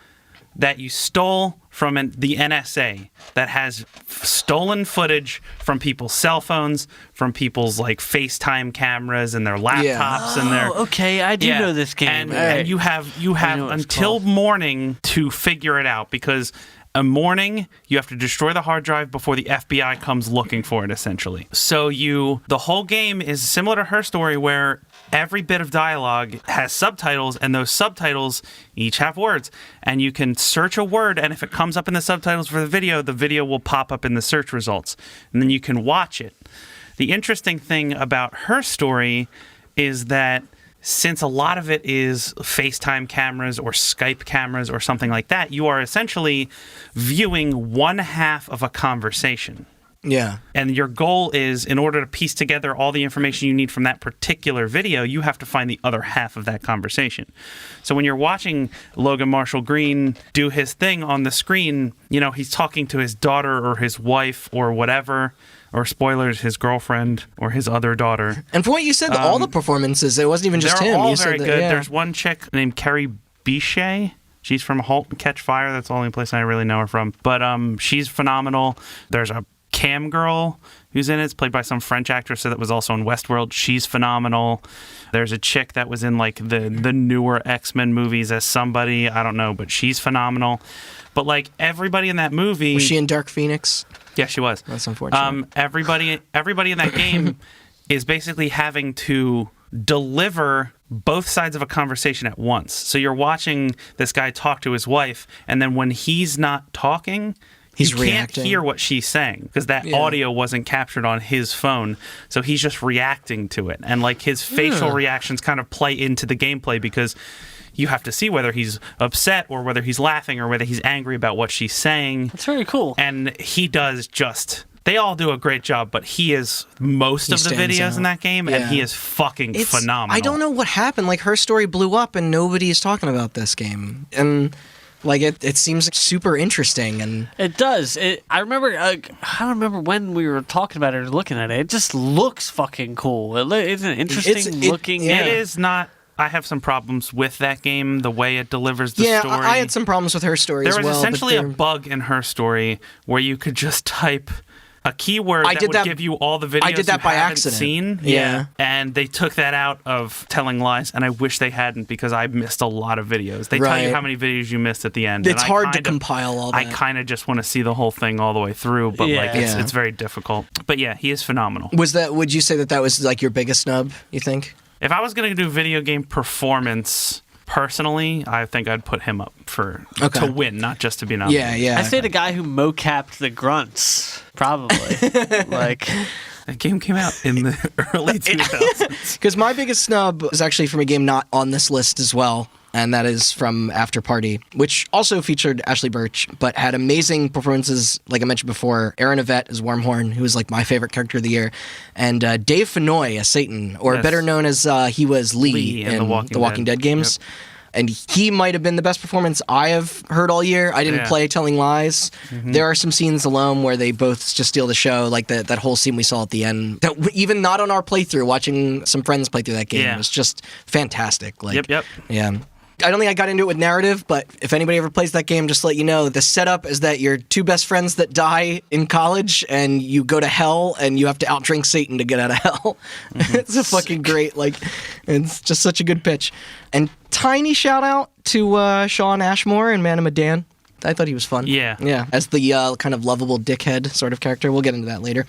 that you stole from the NSA that has stolen footage from people's cell phones, from people's like FaceTime cameras and their laptops and their. Okay, I do know this game. And you have until morning to figure it out because. A morning, you have to destroy the hard drive before the FBI comes looking for it, essentially. So the whole game is similar to Her Story, where every bit of dialogue has subtitles, and those subtitles each have words. And you can search a word, and if it comes up in the subtitles for the video will pop up in the search results. And then you can watch it. The interesting thing about Her Story is that since a lot of it is FaceTime cameras or Skype cameras or something like that, you are essentially viewing one half of a conversation. Yeah. And your goal is, in order to piece together all the information you need from that particular video, you have to find the other half of that conversation. So when you're watching Logan Marshall Green do his thing on the screen, he's talking to his daughter or his wife or whatever. Or spoilers, his girlfriend or his other daughter. And from what you said, all the performances, it wasn't even just him. They're all you very said good. There's one chick named Carrie Bichet. She's from *Halt and Catch Fire*. That's the only place I really know her from. But she's phenomenal. There's a Cam girl who's in it. It's played by some French actress that was also in Westworld. She's phenomenal. There's a chick that was in like the newer X-Men movies as somebody, I don't know, but she's phenomenal. But like everybody in that movie, Was she in Dark Phoenix? yeah, she was. That's unfortunate. Everybody in that game is basically having to deliver both sides of a conversation at once. So you're watching this guy talk to his wife, and then when he's not talking, He's you can't reacting. hear what she's saying because that audio wasn't captured on his phone. So he's just reacting to it. And like his facial reactions kind of play into the gameplay because you have to see whether he's upset or whether he's laughing or whether he's angry about what she's saying. That's very cool. And he does just... They all do a great job, but he is most of the videos in that game, and he is fucking phenomenal. I don't know what happened. Like, her story blew up, and nobody is talking about this game. And... like, it seems super interesting, and... It does. I remember, I don't remember when we were talking about it or looking at it. It just looks fucking cool. It's an interesting looking... It is not... I have some problems with that game, the way it delivers the story. Yeah, I had some problems with her story as well. There was essentially a bug in her story where you could just type a keyword that would give you all the videos I did that you by haven't accident. seen. Yeah. And they took that out of telling lies, and I wish they hadn't because I missed a lot of videos. They tell you how many videos you missed at the end. It's and hard to compile all that. I kind of just want to see the whole thing all the way through, but it's very difficult. But yeah, he is phenomenal. Would you say that was like your biggest snub, you think? If I was going to do video game performance... Personally, I think I'd put him up to win, not just to be nominated. Yeah. I say the guy who mocapped the grunts, probably. Like, that game came out in the early 2000s. Because my biggest snub was actually from a game not on this list as well, and that is from After Party, which also featured Ashley Birch, but had amazing performances, like I mentioned before. Aaron Yvette as Wormhorn, who was like my favorite character of the year, and Dave Fennoy as Satan, or better known as he was Lee in the Walking Dead games. Yep. And he might have been the best performance I have heard all year. I didn't play Telling Lies. Mm-hmm. There are some scenes alone where they both just steal the show, like that whole scene we saw at the end. That even not on our playthrough, watching some friends play through that game was just fantastic. Like, yep. Yeah. I don't think I got into it with narrative, but if anybody ever plays that game, just to let you know, the setup is that you're two best friends that die in college, and you go to hell, and you have to outdrink Satan to get out of hell. Mm-hmm. It's a fucking great, it's just such a good pitch. And tiny shout out to Sean Ashmore and Man of Medan. I thought he was fun. Yeah. As the kind of lovable dickhead sort of character. We'll get into that later.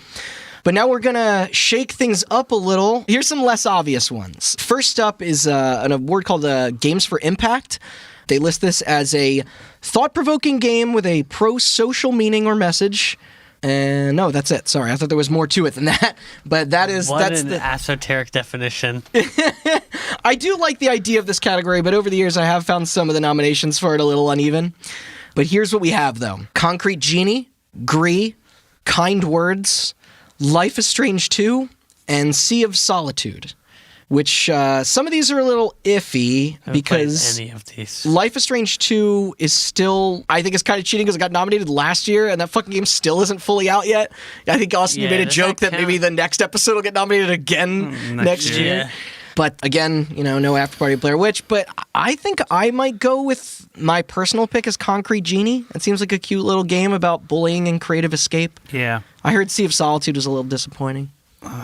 But now we're going to shake things up a little. Here's some less obvious ones. First up is an award called Games for Impact. They list this as a thought-provoking game with a pro-social meaning or message. And no, that's it. Sorry, I thought there was more to it than that. But that's an esoteric definition. I do like the idea of this category, but over the years I have found some of the nominations for it a little uneven. But here's what we have, though. Concrete Genie, Gree, Kind Words, Life is Strange 2, and Sea of Solitude, which some of these are a little iffy because any of these. Life is Strange 2 is still, I think it's kind of cheating because it got nominated last year and that fucking game still isn't fully out yet. I think, Austin, you made a joke that maybe the next episode will get nominated again next year. Yeah. But again, no After Party Blair Witch. But I think I might go with my personal pick as Concrete Genie. It seems like a cute little game about bullying and creative escape. Yeah. I heard Sea of Solitude was a little disappointing.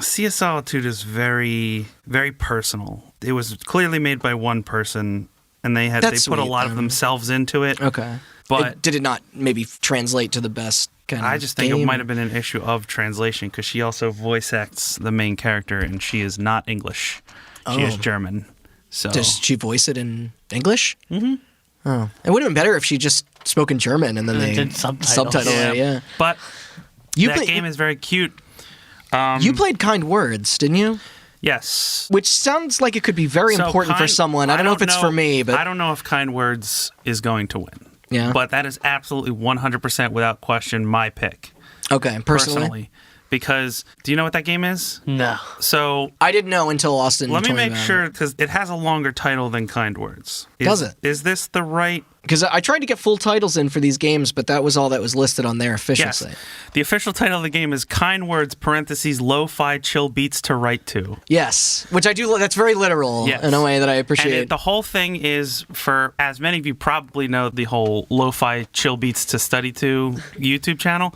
Sea of Solitude is very, very personal. It was clearly made by one person, and they put a lot of themselves into it. Okay. But did it not maybe translate to the best kind of I just think it might have been an issue of translation because she also voice acts the main character, and she is not English. She is German. So does she voice it in English? Mm-hmm. Oh, it would have been better if she just spoke in German and then they did subtitle it. Yeah, but that game is very cute. You played Kind Words, didn't you? Yes. Which sounds like it could be very important for someone. I don't know if it's for me, but I don't know if Kind Words is going to win. Yeah. But that is absolutely 100% without question my pick. Okay, personally. Because, do you know what that game is? No. So I didn't know until Austin let me told make about sure, because it has a longer title than Kind Words. Does it? Is this the right Because I tried to get full titles in for these games, but that was all that was listed on their official Yes. site. The official title of the game is Kind Words, parentheses, Lo-Fi Chill Beats to Write to. Yes, which I do. That's very literal in a way that I appreciate. And the whole thing is, for as many of you probably know, the whole Lo-Fi Chill Beats to Study to YouTube channel.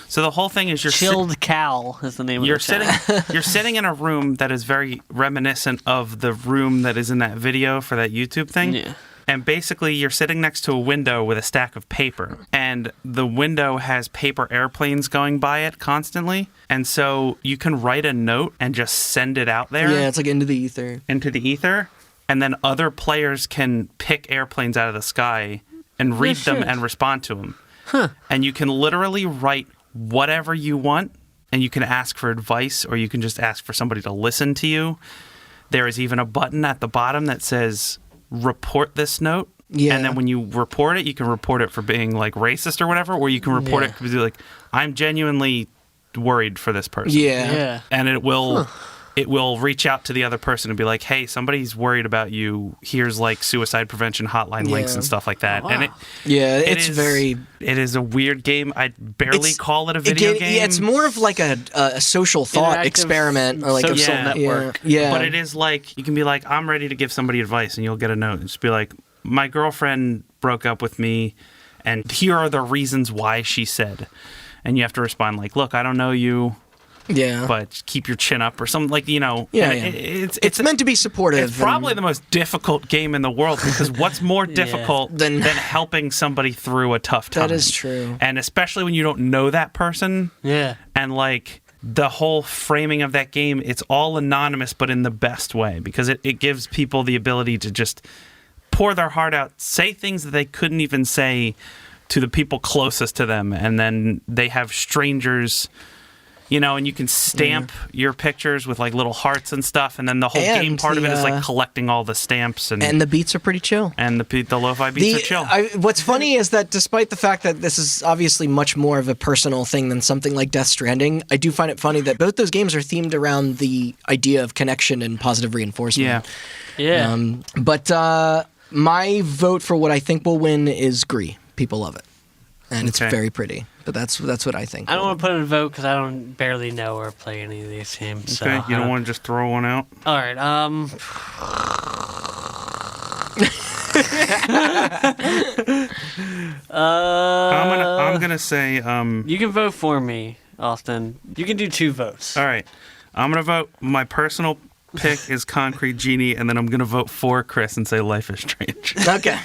So the whole thing is Chilled Cal is the name of the channel. You're sitting in a room that is very reminiscent of the room that is in that video for that YouTube thing. Yeah. And basically, you're sitting next to a window with a stack of paper. And the window has paper airplanes going by it constantly. And so you can write a note and just send it out there. Yeah, it's like into the ether. Into the ether. And then other players can pick airplanes out of the sky and read them and respond to them. Huh. And you can literally write whatever you want. And you can ask for advice, or you can just ask for somebody to listen to you. There is even a button at the bottom that says, report this note. Yeah. And then when you report it, you can report it for being like racist or whatever, or you can report it because you're like, I'm genuinely worried for this person. Yeah. And it will reach out to the other person and be like, hey, somebody's worried about you. Here's like suicide prevention hotline links and stuff like that. Oh, wow. And it is a weird game. I'd barely call it a video game. Yeah, it's more of like a social thought Interactive experiment, or like social a network. Yeah. But it is like, you can be like, I'm ready to give somebody advice, and you'll get a note. And just be like, my girlfriend broke up with me, and here are the reasons why she said. And you have to respond like, look, I don't know you. Yeah. But keep your chin up or something, like, Yeah. It's meant to be supportive. It's probably the most difficult game in the world, because what's more difficult Than helping somebody through a tough time? That is true. And especially when you don't know that person. Yeah. And like the whole framing of that game, it's all anonymous, but in the best way, because it gives people the ability to just pour their heart out, say things that they couldn't even say to the people closest to them, and then they have strangers, and you can stamp your pictures with like little hearts and stuff, and then the whole game part of it is like collecting all the stamps, and the beats are pretty chill. And the lo-fi beats are chill. What's funny is that despite the fact that this is obviously much more of a personal thing than something like Death Stranding, I do find it funny that both those games are themed around the idea of connection and positive reinforcement. Yeah. But my vote for what I think will win is Gree. People love it, and it's very pretty. But that's what I think. I don't want to put in a vote because I don't barely know or play any of these games. Okay, So you don't want to just throw one out? All right. I'm gonna say. You can vote for me, Austin. You can do 2 votes. All right, I'm gonna vote. My personal pick is Concrete Genie, and then I'm gonna vote for Chris and say Life is Strange. Okay.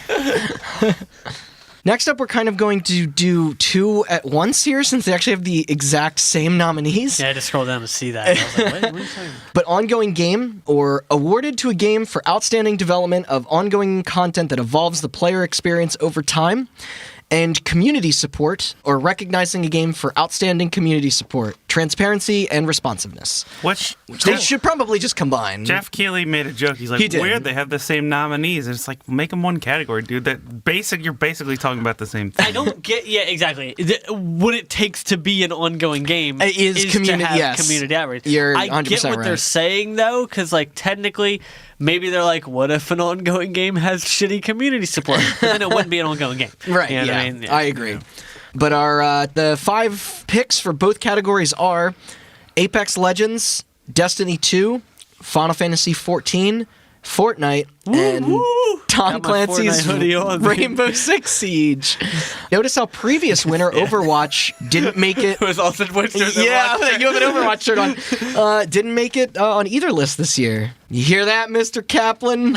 Next up, we're kind of going to do 2 at once here, since they actually have the exact same nominees. Yeah, I just scrolled down to see that. I was like, what are you saying? But ongoing game, or awarded to a game for outstanding development of ongoing content that evolves the player experience over time, and community support, or recognizing a game for outstanding community support, transparency, and responsiveness. They should probably just combine. Geoff Keighley made a joke. He's like, He did. weird, they have the same nominees. And it's like, make them one category, dude. You're basically talking about the same thing. I don't get. Yeah, exactly. What it takes to be an ongoing game is community. to have Yes, community outreach. You're I 100% get what they're right. saying though, because like technically, maybe they're like, what if an ongoing game has shitty community support? Then it wouldn't be an ongoing game, Right, You know what yeah, I mean? I agree. But our the 5 picks for both categories are Apex Legends, Destiny 2, Final Fantasy 14, Fortnite, and Tom Got my Clancy's Fortnite hoodie on. Rainbow Six Siege. Notice how previous winner Overwatch didn't make it. With Austin Winter's Yeah, you have an Overwatch shirt on. Didn't make it on either list this year. You hear that, Mr. Kaplan?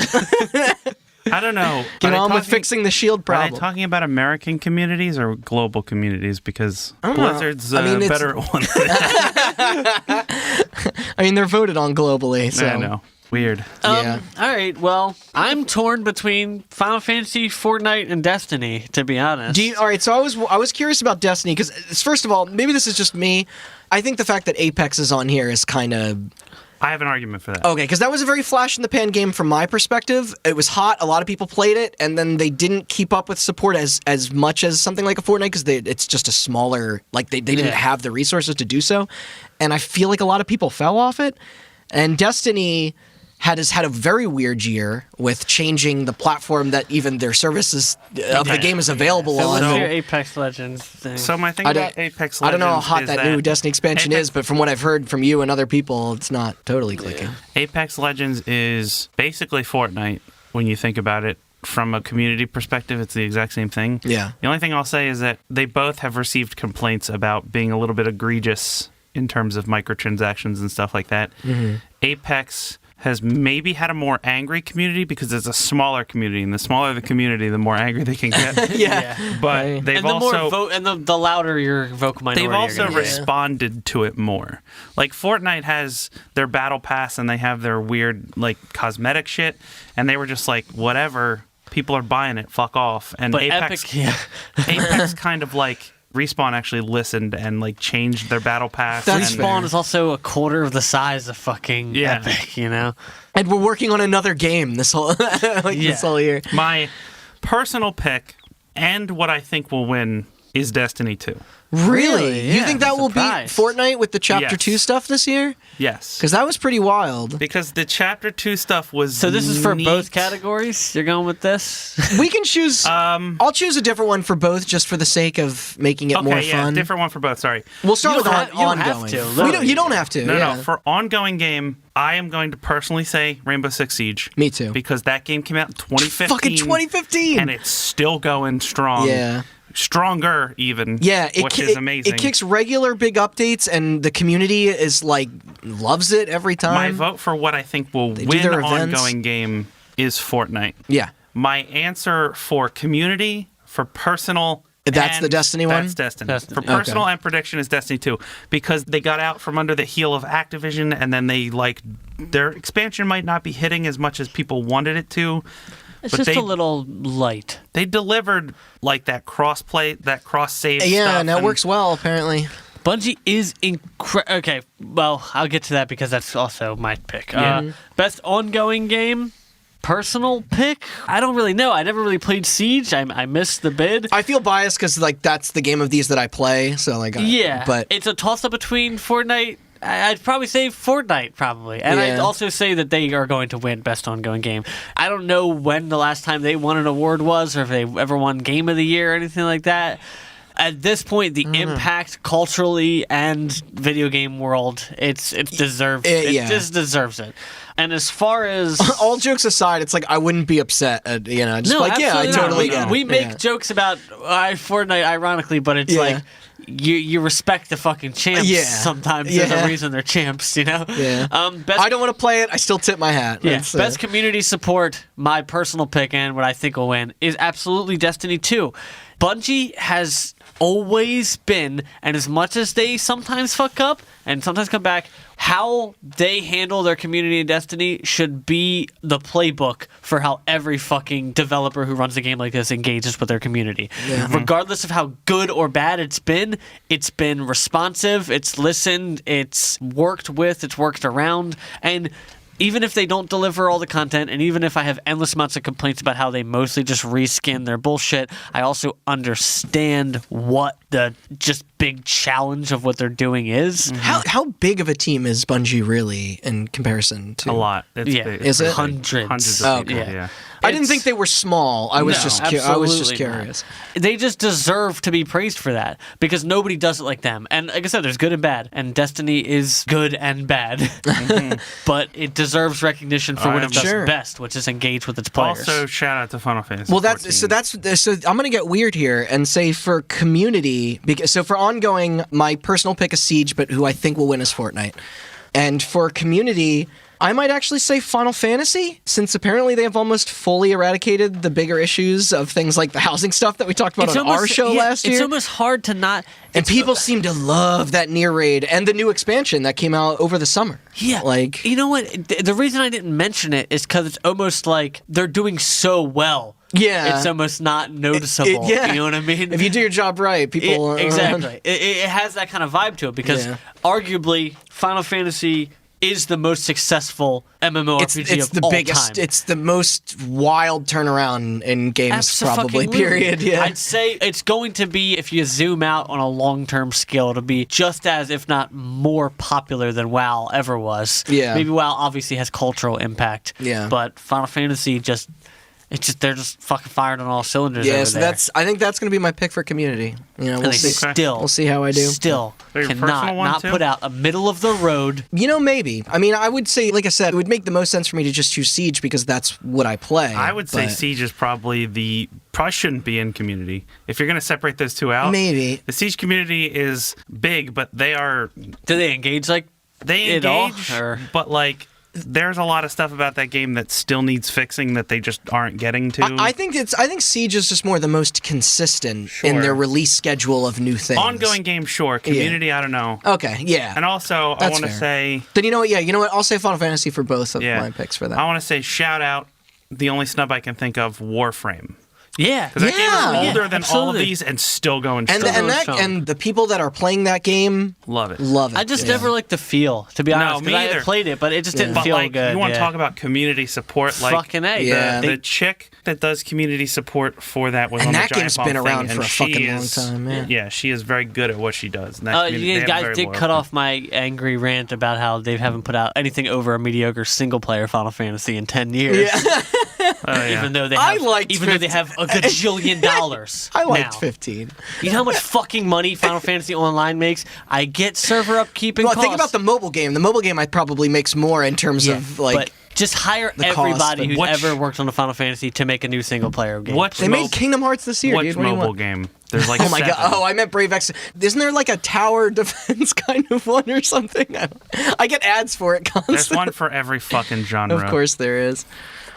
I don't know. Get on with fixing the shield Are problem. they talking about American communities or global communities? Because I don't know. Blizzard's I mean, it's- better at one. I mean, they're voted on globally, so. I know. Weird. Yeah. All right. Well, I'm torn between Final Fantasy, Fortnite, and Destiny. To be honest. All right, so I was curious about Destiny because, first of all, maybe this is just me. I think the fact that Apex is on here is kind of I have an argument for that. okay, because that was a very flash in the pan game from my perspective. It was hot, a lot of people played it, and then they didn't keep up with support as much as something like a Fortnite because it's just a smaller, like they didn't have the resources to do so, and I feel like a lot of people fell off it. And Destiny has had a very weird year with changing the platform that even their services of the game is available So on. what's your Apex Legends thing? So my thing I about don't- Apex Legends I don't know how hot is that new Destiny expansion Apex- is, but from what I've heard from you and other people, it's not totally clicking. Apex Legends is basically Fortnite when you think about it. From a community perspective, it's the exact same thing. Yeah. The only thing I'll say is that they both have received complaints about being a little bit egregious in terms of microtransactions and stuff like that. Apex has maybe had a more angry community because it's a smaller community, and the smaller the community, the more angry they can get. Yeah. But they've and the also more the louder your vocal minority. they've also are gonna be. responded to it more. Like Fortnite has their battle pass and they have their weird like cosmetic shit, and they were just like, whatever, people are buying it, fuck off. And But Apex, Epic, yeah. Apex kind of like Respawn actually listened and like changed their battle pass. That's and, Respawn is also a quarter of the size of fucking Yeah. Epic, you know? And we're working on another game this whole this whole year. My personal pick and what I think will win is Destiny 2. Really? You Yeah, think that will beat surprised. Fortnite with the Chapter Yes. 2 stuff this year? Yes. Because that was pretty wild. Because the Chapter 2 stuff was So this is for neat. both categories? You're going with this? We can choose. I'll choose a different one for both, just for the sake of making it Okay, more yeah, fun. different one for both. Sorry. We'll start You with don't have- you don't have ongoing. to, We literally. you don't have to. No, yeah. no. For ongoing game, I am going to personally say Rainbow Six Siege. Me too. Because that game came out in 2015. Fucking 2015. And it's still going strong. Yeah. Stronger, even. Yeah, which is amazing. It kicks regular big updates, and the community is like loves it every time. My vote for what I think will do win their events. ongoing game is Fortnite. Yeah, My answer for community, for personal. That's and the Destiny one? That's Destiny. Destiny. For personal Okay. and prediction is Destiny 2 because they got out from under the heel of Activision, and then they like their expansion might not be hitting as much as people wanted it to. It's But just they- a little light. They delivered like that cross play, that cross save. yeah, stuff, and that works well apparently. Bungie is okay, well, I'll get to that because that's also my pick. Yeah. Best ongoing game, personal pick? I don't really know. I never really played Siege. I missed the bid. I feel biased because like that's the game of these that I play. So like, Yeah, but it's a toss-up between Fortnite. I'd probably say Fortnite, probably. And I'd Yeah. also say that they are going to win Best Ongoing Game. I don't know when the last time they won an award was or if they ever won Game of the Year or anything like that. At this point, the impact culturally and video game world, it deserves it. yeah. Just deserves it. And as far as all jokes aside, it's like I wouldn't be upset. At, just no, like yeah, I absolutely not. totally We- get it. We make Yeah. jokes about Fortnite, ironically, but it's Yeah. like you respect the fucking champs. Yeah. Sometimes there's Yeah. a reason they're champs. You know. Yeah. Best, I don't want to play it. I still tip my hat. Yeah. That's, Best community support. My personal pick and what I think will win is absolutely Destiny 2. Bungie has always been, and as much as they sometimes fuck up and sometimes come back, how they handle their community in Destiny should be the playbook for how every fucking developer who runs a game like this engages with their community. Regardless of how good or bad it's been responsive, it's listened, it's worked with, it's worked around, and even if they don't deliver all the content, and even if I have endless amounts of complaints about how they mostly just reskin their bullshit, I also understand what the just big challenge of what they're doing is. How big of a team is Bungie really in comparison to a lot. It's Yeah. big. Is It's it? pretty big. Hundreds. Hundreds Oh, of people. okay. Yeah. I didn't It's- think they were small. I was No, just absolutely curious. not. They just deserve to be praised for that because nobody does it like them. And like I said, there's good and bad, and Destiny is good and bad, but it deserves recognition for what it does Sure. best, which is engage with its players. Also, shout out to Final Fantasy. Well, 14. so I'm gonna get weird here and say for community because so for ongoing, my personal pick is Siege, but who I think will win is Fortnite, and for community. I might actually say Final Fantasy, since apparently they have almost fully eradicated the bigger issues of things like the housing stuff that we talked about on our show last year. It's almost hard to not. And people seem to love that near raid and the new expansion that came out over the summer. Yeah, Like, you know what? The reason I didn't mention it is because it's almost like they're doing so well. yeah. It's almost not noticeable. yeah. You know what I mean? If you do your job right, people... Exactly. It has that kind of vibe to it because Yeah. arguably Final Fantasy is the most successful MMORPG it's of the all biggest. time. It's the most wild turnaround in games, probably. Abso-fucking-lutely. Period. Yeah. I'd say it's going to be, if you zoom out on a long-term scale, it'll be just as, if not more popular than WoW ever was. Yeah. Maybe WoW obviously has cultural impact. Yeah. But Final Fantasy they're just fucking fired on all cylinders. Yeah, over so there. I think that's going to be my pick for community. You know, And we'll they see. we'll see how I do. Still Your cannot personal one, not too? put out a middle of the road. You know, maybe. I mean, I would say, like I said, it would make the most sense for me to just choose Siege because that's what I play. I would say but Siege is probably shouldn't be in community. If you're going to separate those two out, Maybe. the Siege community is big, but they engage like it all, engage, or- but like there's a lot of stuff about that game that still needs fixing that they just aren't getting to. I think Siege is just more the most consistent in Sure. their release schedule of new things. Ongoing game, sure. Community, I don't know. Okay, yeah. And also, I That's want to fair. say, Then you know what? Yeah, you know what? I'll say Final Fantasy for both of yeah, my picks for that. I want to say shout out the only snub I can think of, Warframe. Yeah. Because that game Yeah. is older than all of absolutely. these and still going and strong. and the people that are playing that game Love it. love it. I just yeah. never liked the feel, to be honest. me 'cause I either. had played it, but it just didn't But feel like, good. you want to yeah. talk about community support? Like, Fucking A. Yeah. the chick that does community support for that was And on that the Giant game's Bomb been thing, around and for a she fucking long is- time, yeah. she is very good at what she does. And that community, You they have guys very did loyal cut people. off my angry rant about how they haven't put out anything over a mediocre single-player Final Fantasy in 10 years. Yeah. Even though they I have, liked even though they have a gajillion dollars. I liked now. 15. You know how much fucking money Final Fantasy Online makes? I get server upkeep and Well, costs. think about the mobile game. The mobile game I probably makes more in terms Yeah, of like but just hire the cost everybody and who's which- ever worked on a Final Fantasy to make a new single-player game. Which they made Kingdom Hearts this year, Which dude. What do you mobile want? game? There's like Oh my 7. god! Oh, I meant Brave X. Isn't there like a tower defense kind of one or something? I get ads for it constantly. There's one for every fucking genre. Of course there is.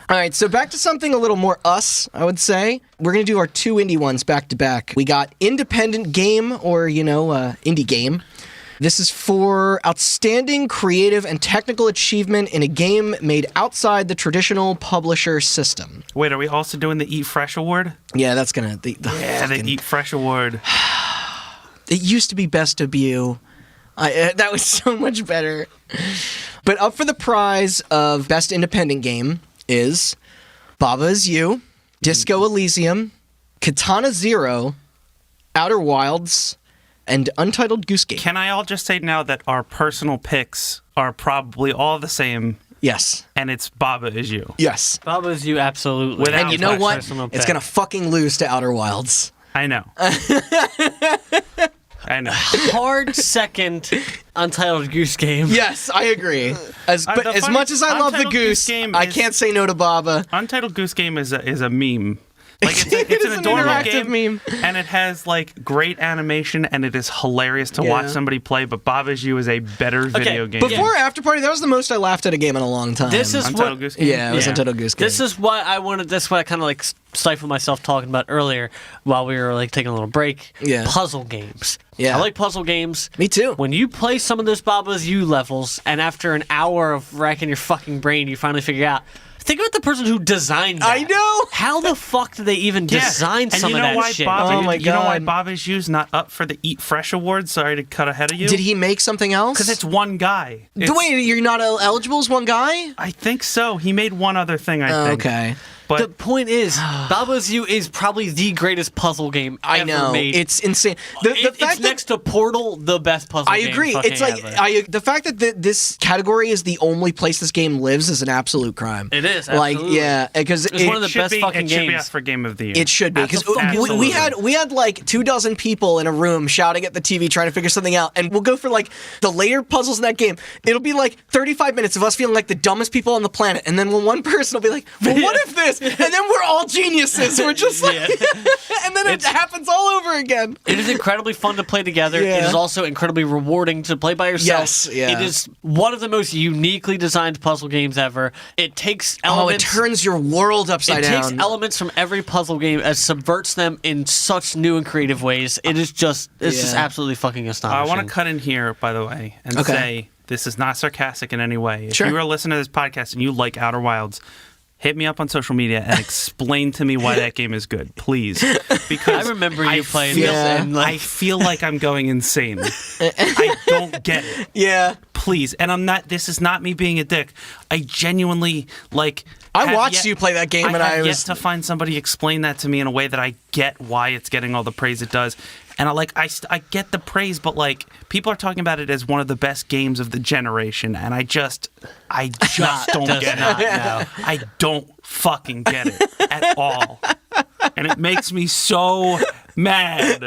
All right, so back to something a little more us, I would say. We're going to do our two indie ones back to back. We got independent game, or, indie game. This is for outstanding creative and technical achievement in a game made outside the traditional publisher system. Wait, are we also doing the Eat Fresh Award? Yeah, that's going to... Yeah, the Eat Fresh Award. It used to be Best of You. That was so much better. But up for the prize of Best Independent Game is Baba Is You, Disco Elysium, Katana Zero, Outer Wilds, and Untitled Goose Game. Can I all just say now that our personal picks are probably all the same, Yes. and it's Baba Is You? Yes. Baba's you absolutely. Without And you know my what? personal It's pick. going to fucking lose to Outer Wilds. I know. I know. Hard second Untitled Goose Game. Yes, I agree. But the as funny- much as I love the Untitled Goose goose, Game I is- can't say no to Baba. Untitled Goose Game is a meme. Like it's It an is an adorable interactive game, meme. and it has like great animation, and it is hilarious to watch Yeah. somebody play. But Baba Is You is a better video game. Before After Party, that was the most I laughed at a game in a long time. This is Untitled what. Goose Game. Yeah, it was Untitled Goose Game. This is what I wanted. This is what I kind of like stifled myself talking about earlier while we were like taking a little break. Yeah. Puzzle games. Yeah. I like puzzle games. Me too. When you play some of those Baba's You levels, and after an hour of racking your fucking brain, you finally figure out. Think about the person who designed that. I know. How the fuck did they even design and some you of know that why shit? Baba, Oh my You know why God. Baba Is You's not up for the Eat Fresh Award? Sorry to cut ahead of you. Did he make something else? Because it's one guy. It's- Wait, you're not eligible as one guy? I think so. He made one other thing. I think. Okay. But The point is, Baba's You is probably the greatest puzzle game I ever know. made. It's insane. The It's fact that next to Portal, the best puzzle I game. agree. fucking It's like ever. the fact that this category is the only place this game lives is an absolute crime. It is, Like, absolutely. yeah, because It's one of the should best be, fucking it should be games. up for Game of the Year. it should be because Absolutely. we had like 24 people in a room shouting at the TV trying to figure something out, and we'll go for like the later puzzles in that game. It'll be like 35 minutes of us feeling like the dumbest people on the planet, and then one person will be like, "Well, what if this?" And then we're all geniuses. We're just like, and then it happens all over again. It is incredibly fun to play together. Yeah. It is also incredibly rewarding to play by yourself. Yes, yeah. It is one of the most uniquely designed puzzle games ever. It takes Oh, it elements. turns your world upside It down. takes elements from every puzzle game and subverts them in such new and creative ways. It's just Yeah. absolutely fucking I astonishing. want to cut in here, by the way, and Okay. say this is not sarcastic in any way. If Sure. you are listening to this podcast and you like Outer Wilds, hit me up on social media and explain to me why that game is good, please. Because I remember you playing feel, this, and I feel like I'm going insane. I don't get it. Yeah. Please. And I'm not, this is not me being a dick. I genuinely, like... I watched you play that game, and I have was... yet to find somebody explain that to me in a way that I get why it's getting all the praise it does. And I get the praise, but like people are talking about it as one of the best games of the generation, and I just don't get it. I don't fucking get it at all, and it makes me so mad.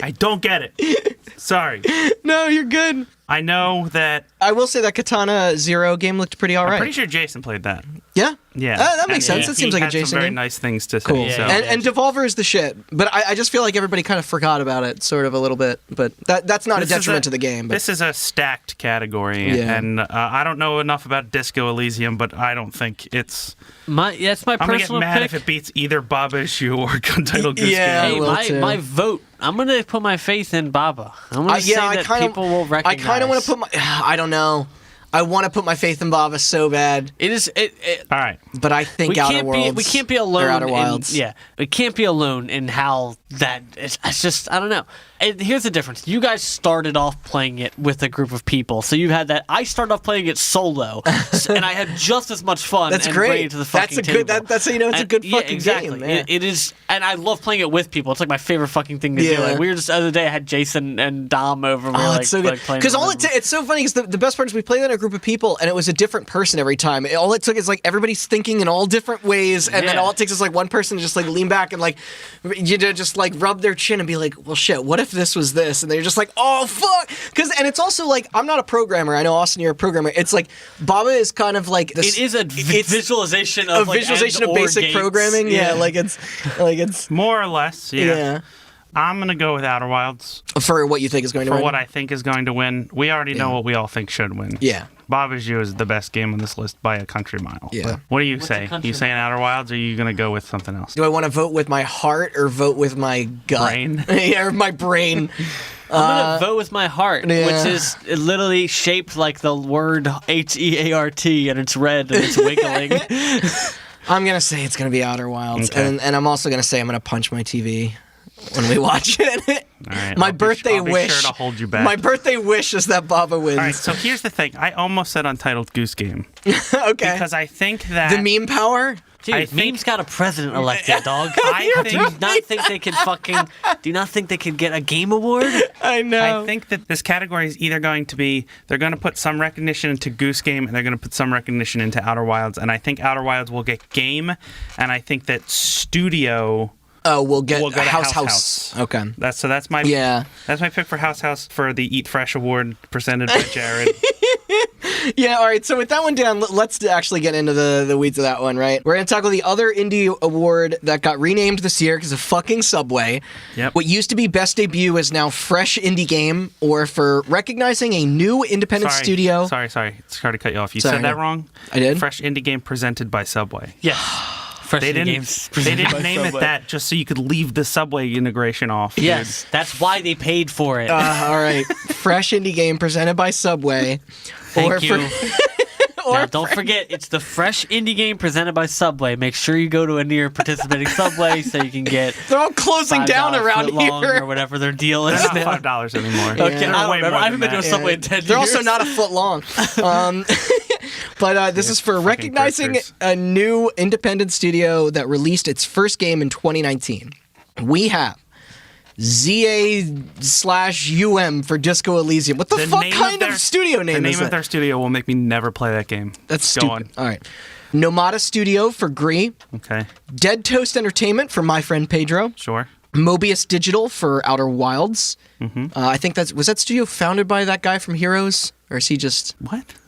I don't get it. Sorry. No, you're good. I know that. I will say that Katana Zero game looked pretty all right. I'm pretty sure Jason played that. Yeah? Yeah. That makes sense. That seems like a had Jason some very game. nice things to say. Cool. So. And Devolver is the shit. But I just feel like everybody kind of forgot about it sort of a little bit. But that's not a detriment to the game. But. This is a stacked category. Yeah. And I don't know enough about Disco Elysium, but I don't think it's... That's my I'm going to get personal mad pick. if it beats either Baba Issue or Untitled Goose Yeah. Game. I will too. My vote. I'm gonna put my faith in Baba. I'm gonna say that people will recognize. I kind of want to put my... I don't know. I want to put my faith in Baba so bad. It is. All right. But I think Outer Worlds... We can't be alone. Outer Wilds. We can't be alone in how that... It's just... I don't know. And here's the difference. You guys started off playing it with a group of people, so you had that. I started off playing it solo, and I had just as much fun. That's and great. bringing it to the fucking That's a table. good. That's how you know it's a good fucking exactly. game. Yeah. It is, and I love playing it with people. It's like my favorite fucking thing to do. Yeah. Like we were just the other day. I had Jason and Dom over. And we were like, it's so good. playing Because with them. it's so funny because the best part is we played in a group of people and it was a different person every time. All it took is like everybody's thinking in all different ways, and then all it takes is like one person to just like lean back and like you know just like rub their chin and be like, well shit, what if this was this? And they're just like, oh fuck. And it's also like I'm not a programmer. I know Austin, you're a programmer. It's like Baba is kind of like this. It is a visualization of a visualization of basic games. programming. Yeah, like it's More or less, yeah. I'm going to go with Outer Wilds. For what you think is going to win? For what I think is going to win. We already know what we all think should win. Yeah. Baba Issue is the best game on this list by a country mile. Yeah. What do you say? You saying Outer Wilds, or are you going to go with something else? Do I want to vote with my heart or vote with my gut? Brain? Yeah, or my brain. I'm gonna vote with my heart, yeah. which is literally shaped like the word HEART, and it's red and it's wiggling. I'm gonna say it's gonna be Outer Wilds, Okay. and I'm also gonna say I'm gonna punch my TV when we watch it. All right, My I'll birthday be wish. sure to hold you back. My birthday wish is that Baba wins. All right, so here's the thing. I almost said Untitled Goose Game Okay. because I think that The meme power. Dude, I think- meme's got a president elected, dog. Do you not think they could do you not think they could get a game award? I know. I think that this category is either going to be they're going to put some recognition into Goose Game and they're going to put some recognition into Outer Wilds, and I think Outer Wilds will get game, and I think that Studio we'll get will go to House. Okay. That's my That's my pick for House for the Eat Fresh Award presented by Jared. Yeah, all right. So with that one down, let's actually get into the weeds of that one, right? We're going to tackle the other indie award that got renamed this year because of fucking Subway. Yep. What used to be Best Debut is now Fresh Indie Game, or for recognizing a new independent studio. Sorry. It's hard to cut you off. You Sorry, said that no. wrong. I did? Fresh Indie Game presented by Subway. Yes. Fresh They didn't. games. They didn't name it that just so you could leave the Subway integration off. Dude. Yes, that's why they paid for it. All right. Fresh Indie Game presented by Subway. Thank you. Or Now, don't forget, it's the Fresh Indie Game presented by Subway. Make sure you go to a near participating Subway so you can get they're all closing down $5 around footlong here. or whatever their deal is They're now. not $5 anymore. Okay, They're I don't way remember. more I haven't than been to a that. Subway in 10 years. They're also not a foot long. But this is for recognizing characters. a new independent studio that released its first game in 2019. We have ZA/UM for Disco Elysium. What the fuck name kind of studio name The is name of that? their studio will make me never play that game. That's Go stupid. All right. Nomada Studio for Gree. Okay, Dead Toast Entertainment for My Friend Pedro. sure. Mobius Digital for Outer Wilds. I think was that studio founded by that guy from Heroes, or is he just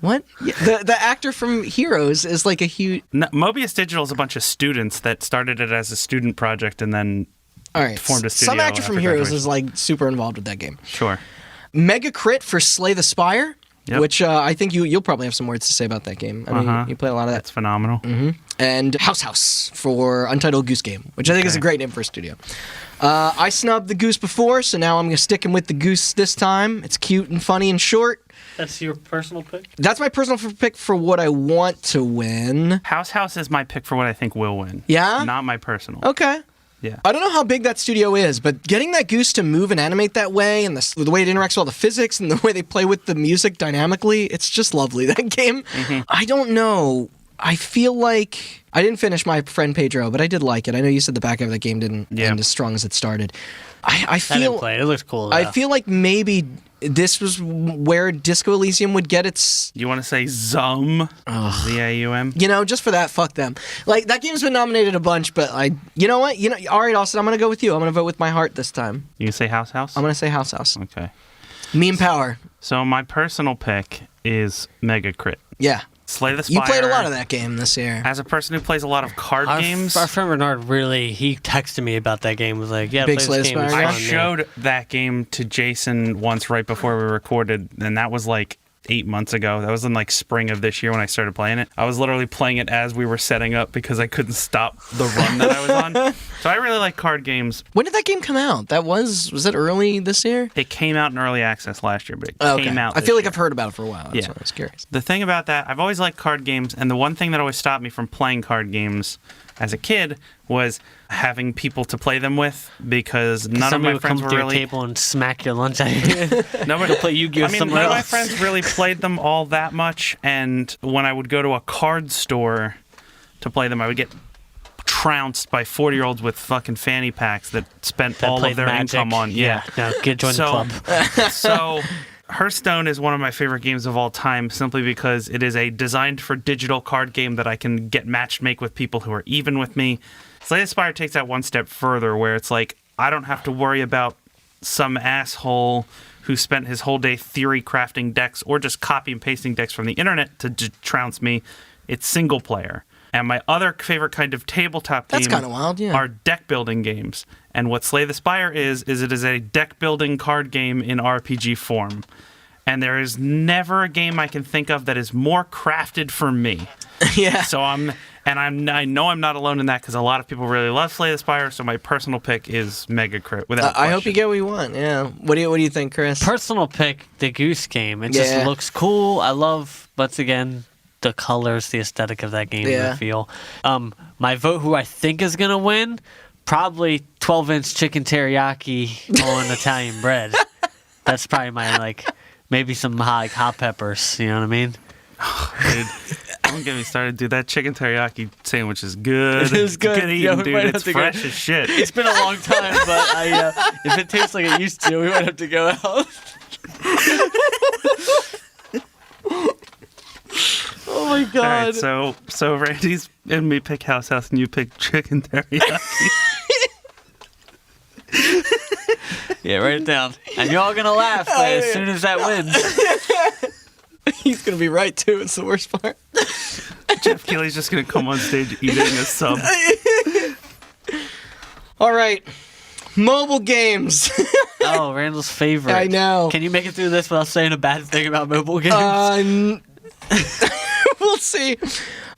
What? Yeah, the actor from Heroes is like a huge. No, Mobius Digital is a bunch of students that started it as a student project and then All right, formed a some studio actor from after Heroes graduation. is like super involved with that game. Sure. Mega Crit for Slay the Spire, Yep. which I think you'll probably have some words to say about that game. I mean, you play a lot of that. That's phenomenal. and House for Untitled Goose Game, which I think is a great name for a studio. I snubbed the goose before, so now I'm going to stick him with the goose this time. It's cute and funny and short. That's your personal pick? That's my personal pick for what I want to win. House is my pick for what I think will win. Yeah? Not my personal. Okay. Yeah. I don't know how big that studio is, but getting that goose to move and animate that way, and the way it interacts with all the physics and the way they play with the music dynamically, it's just lovely, that game. I don't know. I feel like I didn't finish my friend Pedro, but I did like it. I know you said the back end of the game didn't end as strong as it started. I feel I didn't play it. It looks cool, though. I feel like maybe this was where Disco Elysium would get its... You want to say Zum? Z-A-U-M? You know, just for that, fuck them. Like, that game's been nominated a bunch, but you know what? All right, Austin, I'm going to go with you. I'm going to vote with my heart this time. You can say House? I'm going to say House. Okay. Meme power. So my personal pick is Mega Crit. Yeah. Slay the Spire. You played a lot of that game this year. As a person who plays a lot of card games... Our friend Bernard he texted me about that game. Was like, yeah, Big play Slay this the game. It's Spire I fun, showed that game to Jason once right before we recorded, and that was like 8 months ago. That was in like spring of this year when I started playing it. I was literally playing it as we were setting up because I couldn't stop the run that I was on. So I really like card games. When did that game come out? Was it early this year? It came out in early access last year, but it came out I feel like this I've heard about it for a while. That's why I was curious. The thing about that, I've always liked card games, and the one thing that always stopped me from playing card games as a kid was having people to play them with, because none of my friends were to really... your table and smack your lunch out of you. Nobody play Yu-Gi-Oh! None somewhere of my else. friends really played them all that much, and when I would go to a card store to play them, I would get trounced by 40-year-olds with fucking fanny packs that spent all of their Magic. income on... No, join the club. So Hearthstone is one of my favorite games of all time, simply because it is a designed for digital card game that I can get matched make with people who are even with me. Slay the Spire takes that one step further, where it's like, I don't have to worry about some asshole who spent his whole day theory crafting decks or just copy and pasting decks from the internet to trounce me. It's single player. And my other favorite kind of tabletop game That's kind of wild, yeah. are deck building games. And what Slay the Spire is it is a deck building card game in RPG form. And there is never a game I can think of that is more crafted for me. Yeah. So I know I'm not alone in that, because a lot of people really love Slay the Spire. So my personal pick is Mega Crit. Without I hope question. you get what you want. Yeah. What do you think, Chris? Personal pick, the Goose Game. It just looks cool. I love, once again, the colors, the aesthetic of that game, the feel. My vote, who I think is going to win, probably 12-inch chicken teriyaki on Italian bread. That's probably my, maybe some hot peppers, you know what I mean? Dude, don't get me started, dude. That chicken teriyaki sandwich is good. It is good. It's good eating, dude. It's fresh as shit. It's been a long time, but if it tastes like it used to, we might have to go out. Oh my god. All right, so Randy's and me pick House, and you pick chicken teriyaki. Yeah, write it down. And you're all going to laugh as soon as that wins. He's going to be right, too. It's the worst part. Geoff Keighley's just going to come on stage eating a sub. All right. Mobile games. Oh, Randall's favorite. I know. Can you make it through this without saying a bad thing about mobile games? We'll see.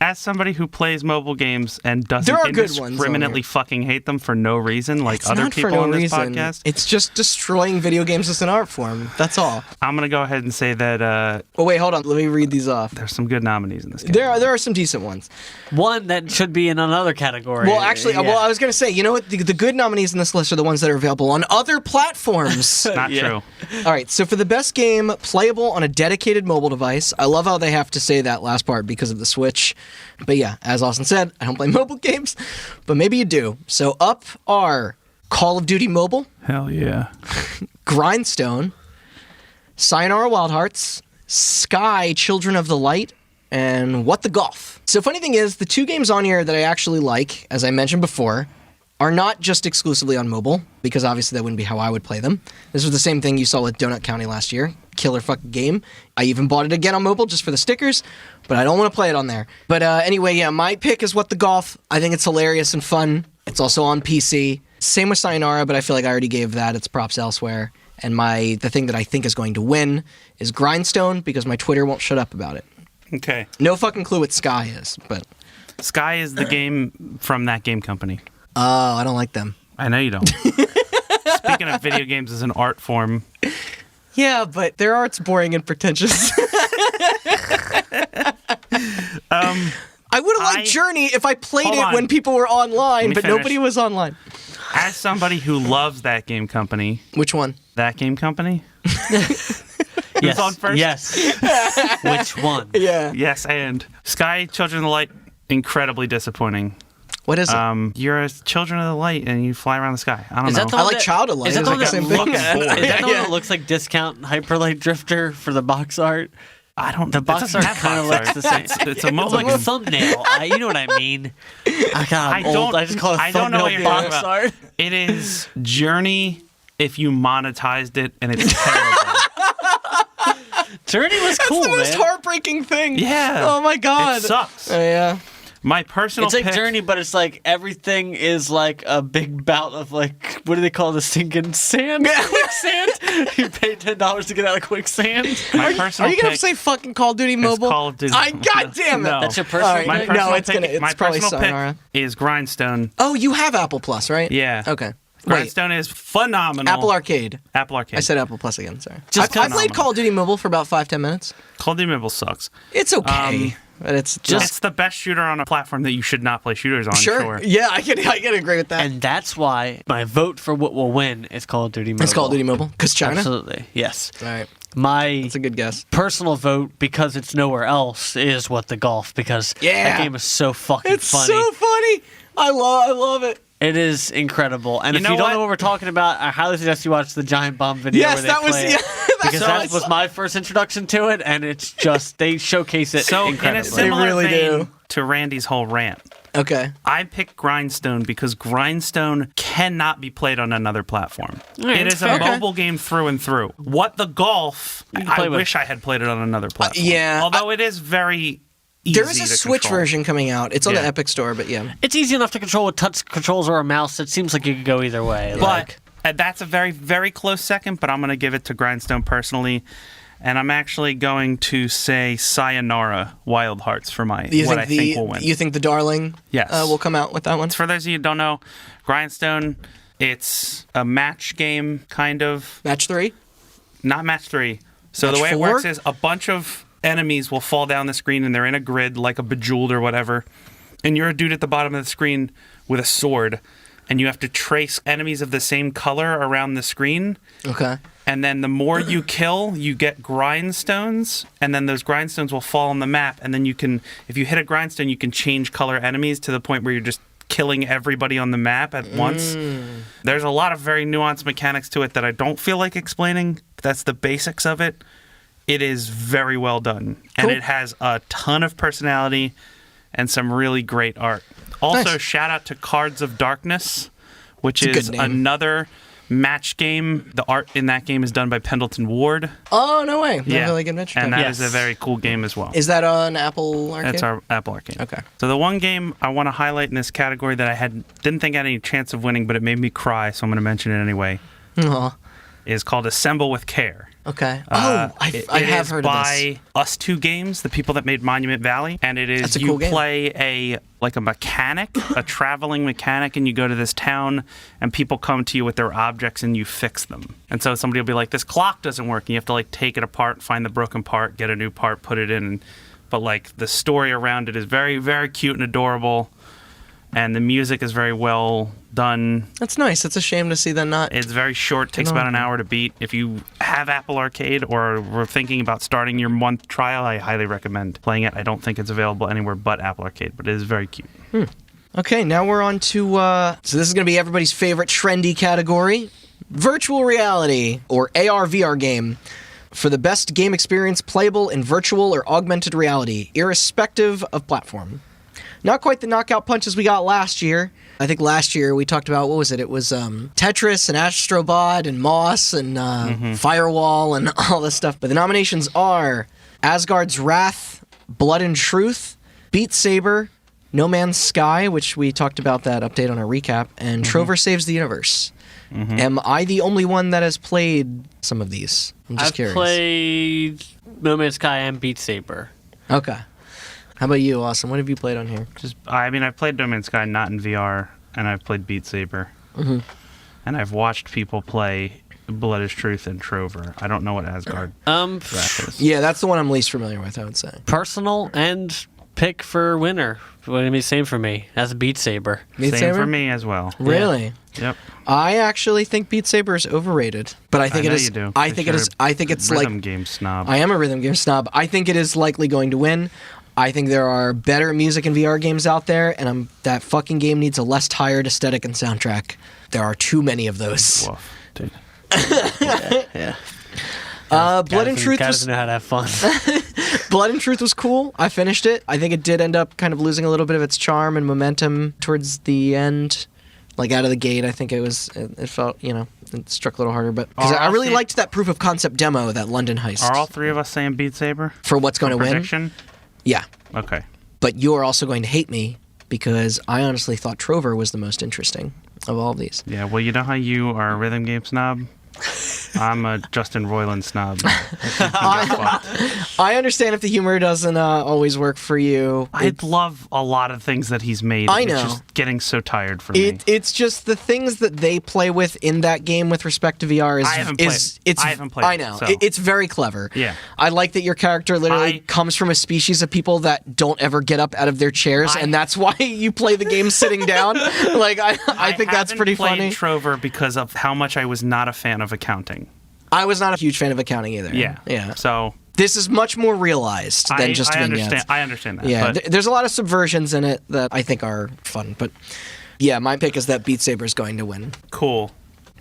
As somebody who plays mobile games and doesn't There are good ones on indiscriminately fucking hate them for no reason, like It's other not people for no on this reason. podcast, It's just destroying video games as an art form. That's all. I'm going to go ahead and say that Oh, wait, hold on. Let me read these off. there's some good nominees in this game. There are some decent ones. One that should be in another category. Well, actually, I was going to say, you know what? The good nominees in this list are the ones that are available on other platforms. Not true. All right, so for the best game playable on a dedicated mobile device, I love how they have to say that last part because of the Switch. But yeah, as Austin said, I don't play mobile games, but maybe you do. So up are Call of Duty Mobile, Hell yeah. Grindstone, Sayonara Wild Hearts, Sky Children of the Light, and What the Golf. So funny thing is, the two games on here that I actually like, as I mentioned before, are not just exclusively on mobile, because obviously that wouldn't be how I would play them. This was the same thing you saw with Donut County last year. Killer fucking game. I even bought it again on mobile just for the stickers, but I don't want to play it on there. But anyway, yeah, my pick is What the Golf. I think it's hilarious and fun. It's also on PC. Same with Sayonara, but I feel like I already gave that its props elsewhere. And the thing that I think is going to win is Grindstone, because my Twitter won't shut up about it. Okay. No fucking clue what Sky is, but... Sky is the game from that game company. Oh, I don't like them. I know you don't. Speaking of video games as an art form. Yeah, but their art's boring and pretentious. I would have liked Journey if I played Hold it on. when people were online, but finish. nobody was online. As somebody who loves that game company, Which one? that game company? Yes. on first? Yes. Which one? Yeah. Yes, and Sky Children of the Light, incredibly disappointing. What is it? You're a Children of the Light and you fly around the sky. I don't Is know. that the I one like Child of Light. Is that It the was one like that the same looks? thing. Is that the one Yeah. that looks like Discount Hyperlight Drifter for the box art? I don't. The it box doesn't art have kind of box looks the art. same. It's a It's mobile like a game. thumbnail. You know what I mean? I I'm old. don't- I just call it a I don't know what thumbnail you're talking box about. art. It is Journey if you monetized it, and it's terrible. Journey was That's cool, the most man. heartbreaking thing. Yeah. Oh my god. It sucks. Yeah. My personal It's like pick, Journey, but it's like everything is like a big bout of like, what do they call the sinking sand? Quicksand. You pay $10 to get out of quicksand. my Are personal you gonna pick say fucking Call of Duty Mobile? Call of Duty. God damn it. No. That's your All personal right. My pick? personal No, it's pick, gonna. It's my probably personal Sayonara. pick is Grindstone. Oh, you have Apple Plus, right? Yeah. Okay. Wait. Grindstone is phenomenal. Apple Arcade. Apple Arcade. I said Apple Plus again. Sorry. Just I played phenomenal. Call of Duty Mobile for about 5-10 minutes. Call of Duty Mobile sucks. It's okay, but it's just It's the best shooter on a platform that you should not play shooters on. sure. Yeah, I can agree with that. And that's why my vote for what will win is Call of Duty Mobile. It's Call of Duty Mobile because China. Absolutely, yes. All right, My that's a good guess. personal vote, because it's nowhere else, is What the Golf, because Yeah. that game is so fucking It's funny. so funny. I love it. It is incredible. And You if know you don't what? know what we're talking about, I highly suggest you watch the Giant Bomb video Yes, where they that was play yeah. it. Because that's that was my first introduction to it, and it's just, they showcase it So in a incredibly. similar really vein do. to Randy's whole rant, Okay. I picked Grindstone because Grindstone cannot be played on another platform. Right, It that's is a fair. mobile game through and through. What the Golf, can I play with. wish I had played it on another platform. yeah, Although it is very easy There is a to Switch control. version coming out. It's on the Yeah. Epic Store, but yeah. It's easy enough to control with touch controls or a mouse. It seems like you could go either way. But that's a very, very close second, but I'm going to give it to Grindstone personally. And I'm actually going to say Sayonara Wild Hearts for my what I think will win. You think the Darling Yes. will come out with that one? For those of you who don't know, Grindstone, it's a match game, kind of. Match 3? Not match 3. So Match the way 4? it works is a bunch of enemies will fall down the screen and they're in a grid like a Bejeweled or whatever. And you're a dude at the bottom of the screen with a sword. And you have to trace enemies of the same color around the screen. Okay. And then the more you kill, you get grindstones. And then those grindstones will fall on the map. And then you can, if you hit a grindstone, you can change color enemies to the point where you're just killing everybody on the map at once. There's a lot of very nuanced mechanics to it that I don't feel like explaining. That's the basics of it. It is very well done. And Cool. it has a ton of personality and some really great art. Also, Nice. shout out to Cards of Darkness, which It's a is good name. another match game. The art in that game is done by Pendleton Ward. Oh, no way. Yeah. Really good Adventure And Time. that is a very cool game as well. Is that on Apple Arcade? That's our Apple Arcade. Okay. So the one game I want to highlight in this category that I didn't think I had any chance of winning, but it made me cry, so I'm going to mention it anyway, Aw. is called Assemble with Care. Okay. It I have is heard of this. by Us Two Games, the people that made Monument Valley, and it is That's a you cool game. play a mechanic, a traveling mechanic, and you go to this town, and people come to you with their objects, and you fix them. And so somebody will be like, "This clock doesn't work," and you have to like take it apart, find the broken part, get a new part, put it in. But like the story around it is very, very cute and adorable, and the music is very well done. That's nice. It's a shame to see that not. It's very short, takes about an hour to beat. If you have Apple Arcade or were thinking about starting your month trial, I highly recommend playing it. I don't think it's available anywhere but Apple Arcade, but it is very cute. Okay, now we're on to, so this is going to be everybody's favorite trendy category, virtual reality, or AR/VR game, for the best game experience playable in virtual or augmented reality, irrespective of platform. Not quite the knockout punches we got last year. I think last year we talked about, what was it? It was Tetris and Astrobot and Moss and Firewall and all this stuff. But the nominations are Asgard's Wrath, Blood and Truth, Beat Saber, No Man's Sky, which we talked about that update on our recap, and Trover Saves the Universe. Am I the only one that has played some of these? I'm just I've curious. played No Man's Sky and Beat Saber. Okay. How about you, Austin? What have you played on here? I've played No Man's Sky not in VR, and I've played Beat Saber. Mm-hmm. And I've watched people play Blood is Truth and Trover. I don't know what Asgard Wrath is. Yeah, that's the one I'm least familiar with, I would say. Personal and pick for winner. What be same for me? That's Beat Saber. Same for me as well. Really? Yep. I actually think Beat Saber is overrated, but I think I know it is. You do, I think it is. I think it's rhythm game snob. I am a rhythm game snob. I think it is likely going to win. I think there are better music and VR games out there, and that fucking game needs a less tired aesthetic and soundtrack. There are too many of those. Woof, dude. Yeah. Blood and Truth Guys know how to have fun. Blood and Truth was cool. I finished it. I think it did end up kind of losing a little bit of its charm and momentum towards the end. Like out of the gate, I think it felt, it struck a little harder. But because I really liked that proof of concept demo, that London heist. Are all three of us saying Beat Saber? For what's going to win? Prediction? Yeah. Okay. But you're also going to hate me because I honestly thought Trover was the most interesting of all of these. Yeah, well, you know how you are a rhythm game snob? I'm a Justin Roiland snob. I understand if the humor doesn't always work for you. I love a lot of things that he's made. I know. It's just getting so tired for me. It's just the things that they play with in that game with respect to VR is. I haven't played. I know. So. It's very clever. Yeah. I like that your character literally comes from a species of people that don't ever get up out of their chairs, and that's why you play the game sitting down. Like I think that's pretty funny. I haven't played Trover because of how much I was not a fan of accounting. I was not a huge fan of accounting either. Yeah. So this is much more realized than just vignettes. I understand that. Yeah, but there's a lot of subversions in it that I think are fun. But yeah, my pick is that Beat Saber is going to win. Cool.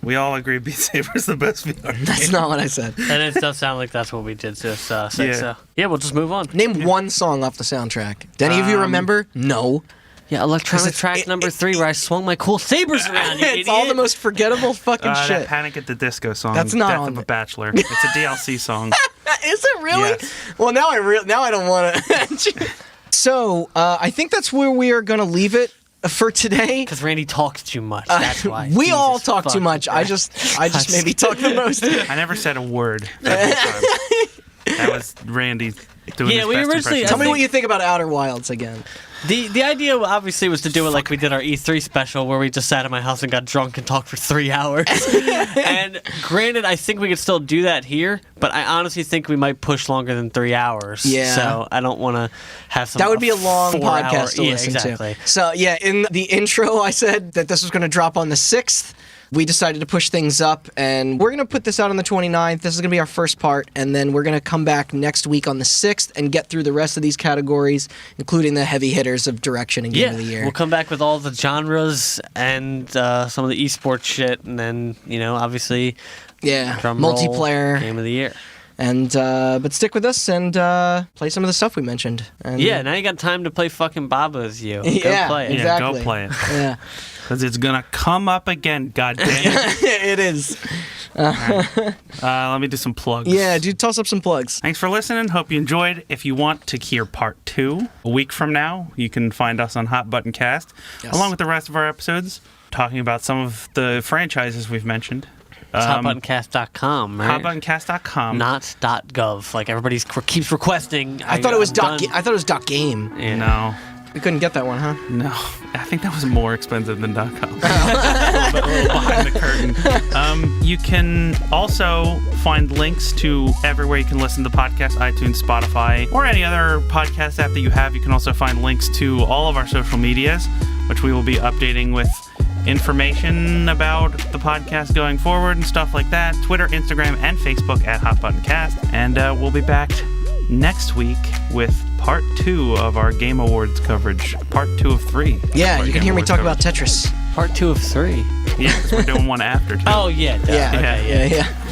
We all agree Beat Saber is the best VR game. That's not what I said. And it does sound like that's what we did to say. So yeah, we'll just move on. Name one song off the soundtrack. Do any of you remember? No. Yeah, electronic track number 3 where I swung my cool sabers around, you It's idiot. all the most forgettable fucking shit. That Panic at the Disco song. That's not Death on of a it. Bachelor. It's a DLC song. Is it really? Yes. Well, now I don't want to. So, I think that's where we are going to leave it for today. Because Randy talks too much, that's why. We all Jesus talk too fucking much. I just maybe talk the most. I never said a word that whole time. That was Randy doing his we best originally- impression. Tell me what you think about Outer Wilds again. The idea obviously was to do it like we did our E3 special where we just sat in my house and got drunk and talked for 3 hours. And granted, I think we could still do that here, but I honestly think we might push longer than 3 hours. Yeah. So I don't want to have some. That would be a long 4 podcast hour, to listen exactly. to. So, yeah, in the intro, I said that this was going to drop on the 6th. We decided to push things up, and we're going to put this out on the 29th. This is going to be our first part, and then we're going to come back next week on the 6th and get through the rest of these categories, including the heavy hitters of direction and game of the year. We'll come back with all the genres and some of the esports shit, and then, obviously, drum roll, multiplayer. game of the year. And but stick with us and play some of the stuff we mentioned. And, Yeah, now you got time to play fucking Baba's You. Go Yeah, play it. Yeah, exactly. go play it. Yeah, Because it's going to come up again, goddamn. it is. Let me do some plugs. Yeah, dude, toss up some plugs. Thanks for listening. Hope you enjoyed. If you want to hear part 2, a week from now, you can find us on Hot Button Cast, along with the rest of our episodes, talking about some of the franchises we've mentioned. It's hotbuttoncast.com, right? Hotbuttoncast.com. Not .gov, like everybody keeps requesing. I thought it was .game. Yeah. No. We couldn't get that one, huh? No, I think that was more expensive than .com. Behind the curtain. You can also find links to everywhere you can listen to podcasts, iTunes, Spotify, or any other podcast app that you have. You can also find links to all of our social medias, which we will be updating with information about the podcast going forward and stuff like that. Twitter, Instagram, and Facebook at Hot Button Cast. And we'll be back next week with part 2 of our Game Awards coverage. Part 2 of 3. Yeah, you can hear me talk about Tetris. Part 2 of 3. Yeah, because we're doing one after, too. Oh, yeah. Yeah, Okay, yeah.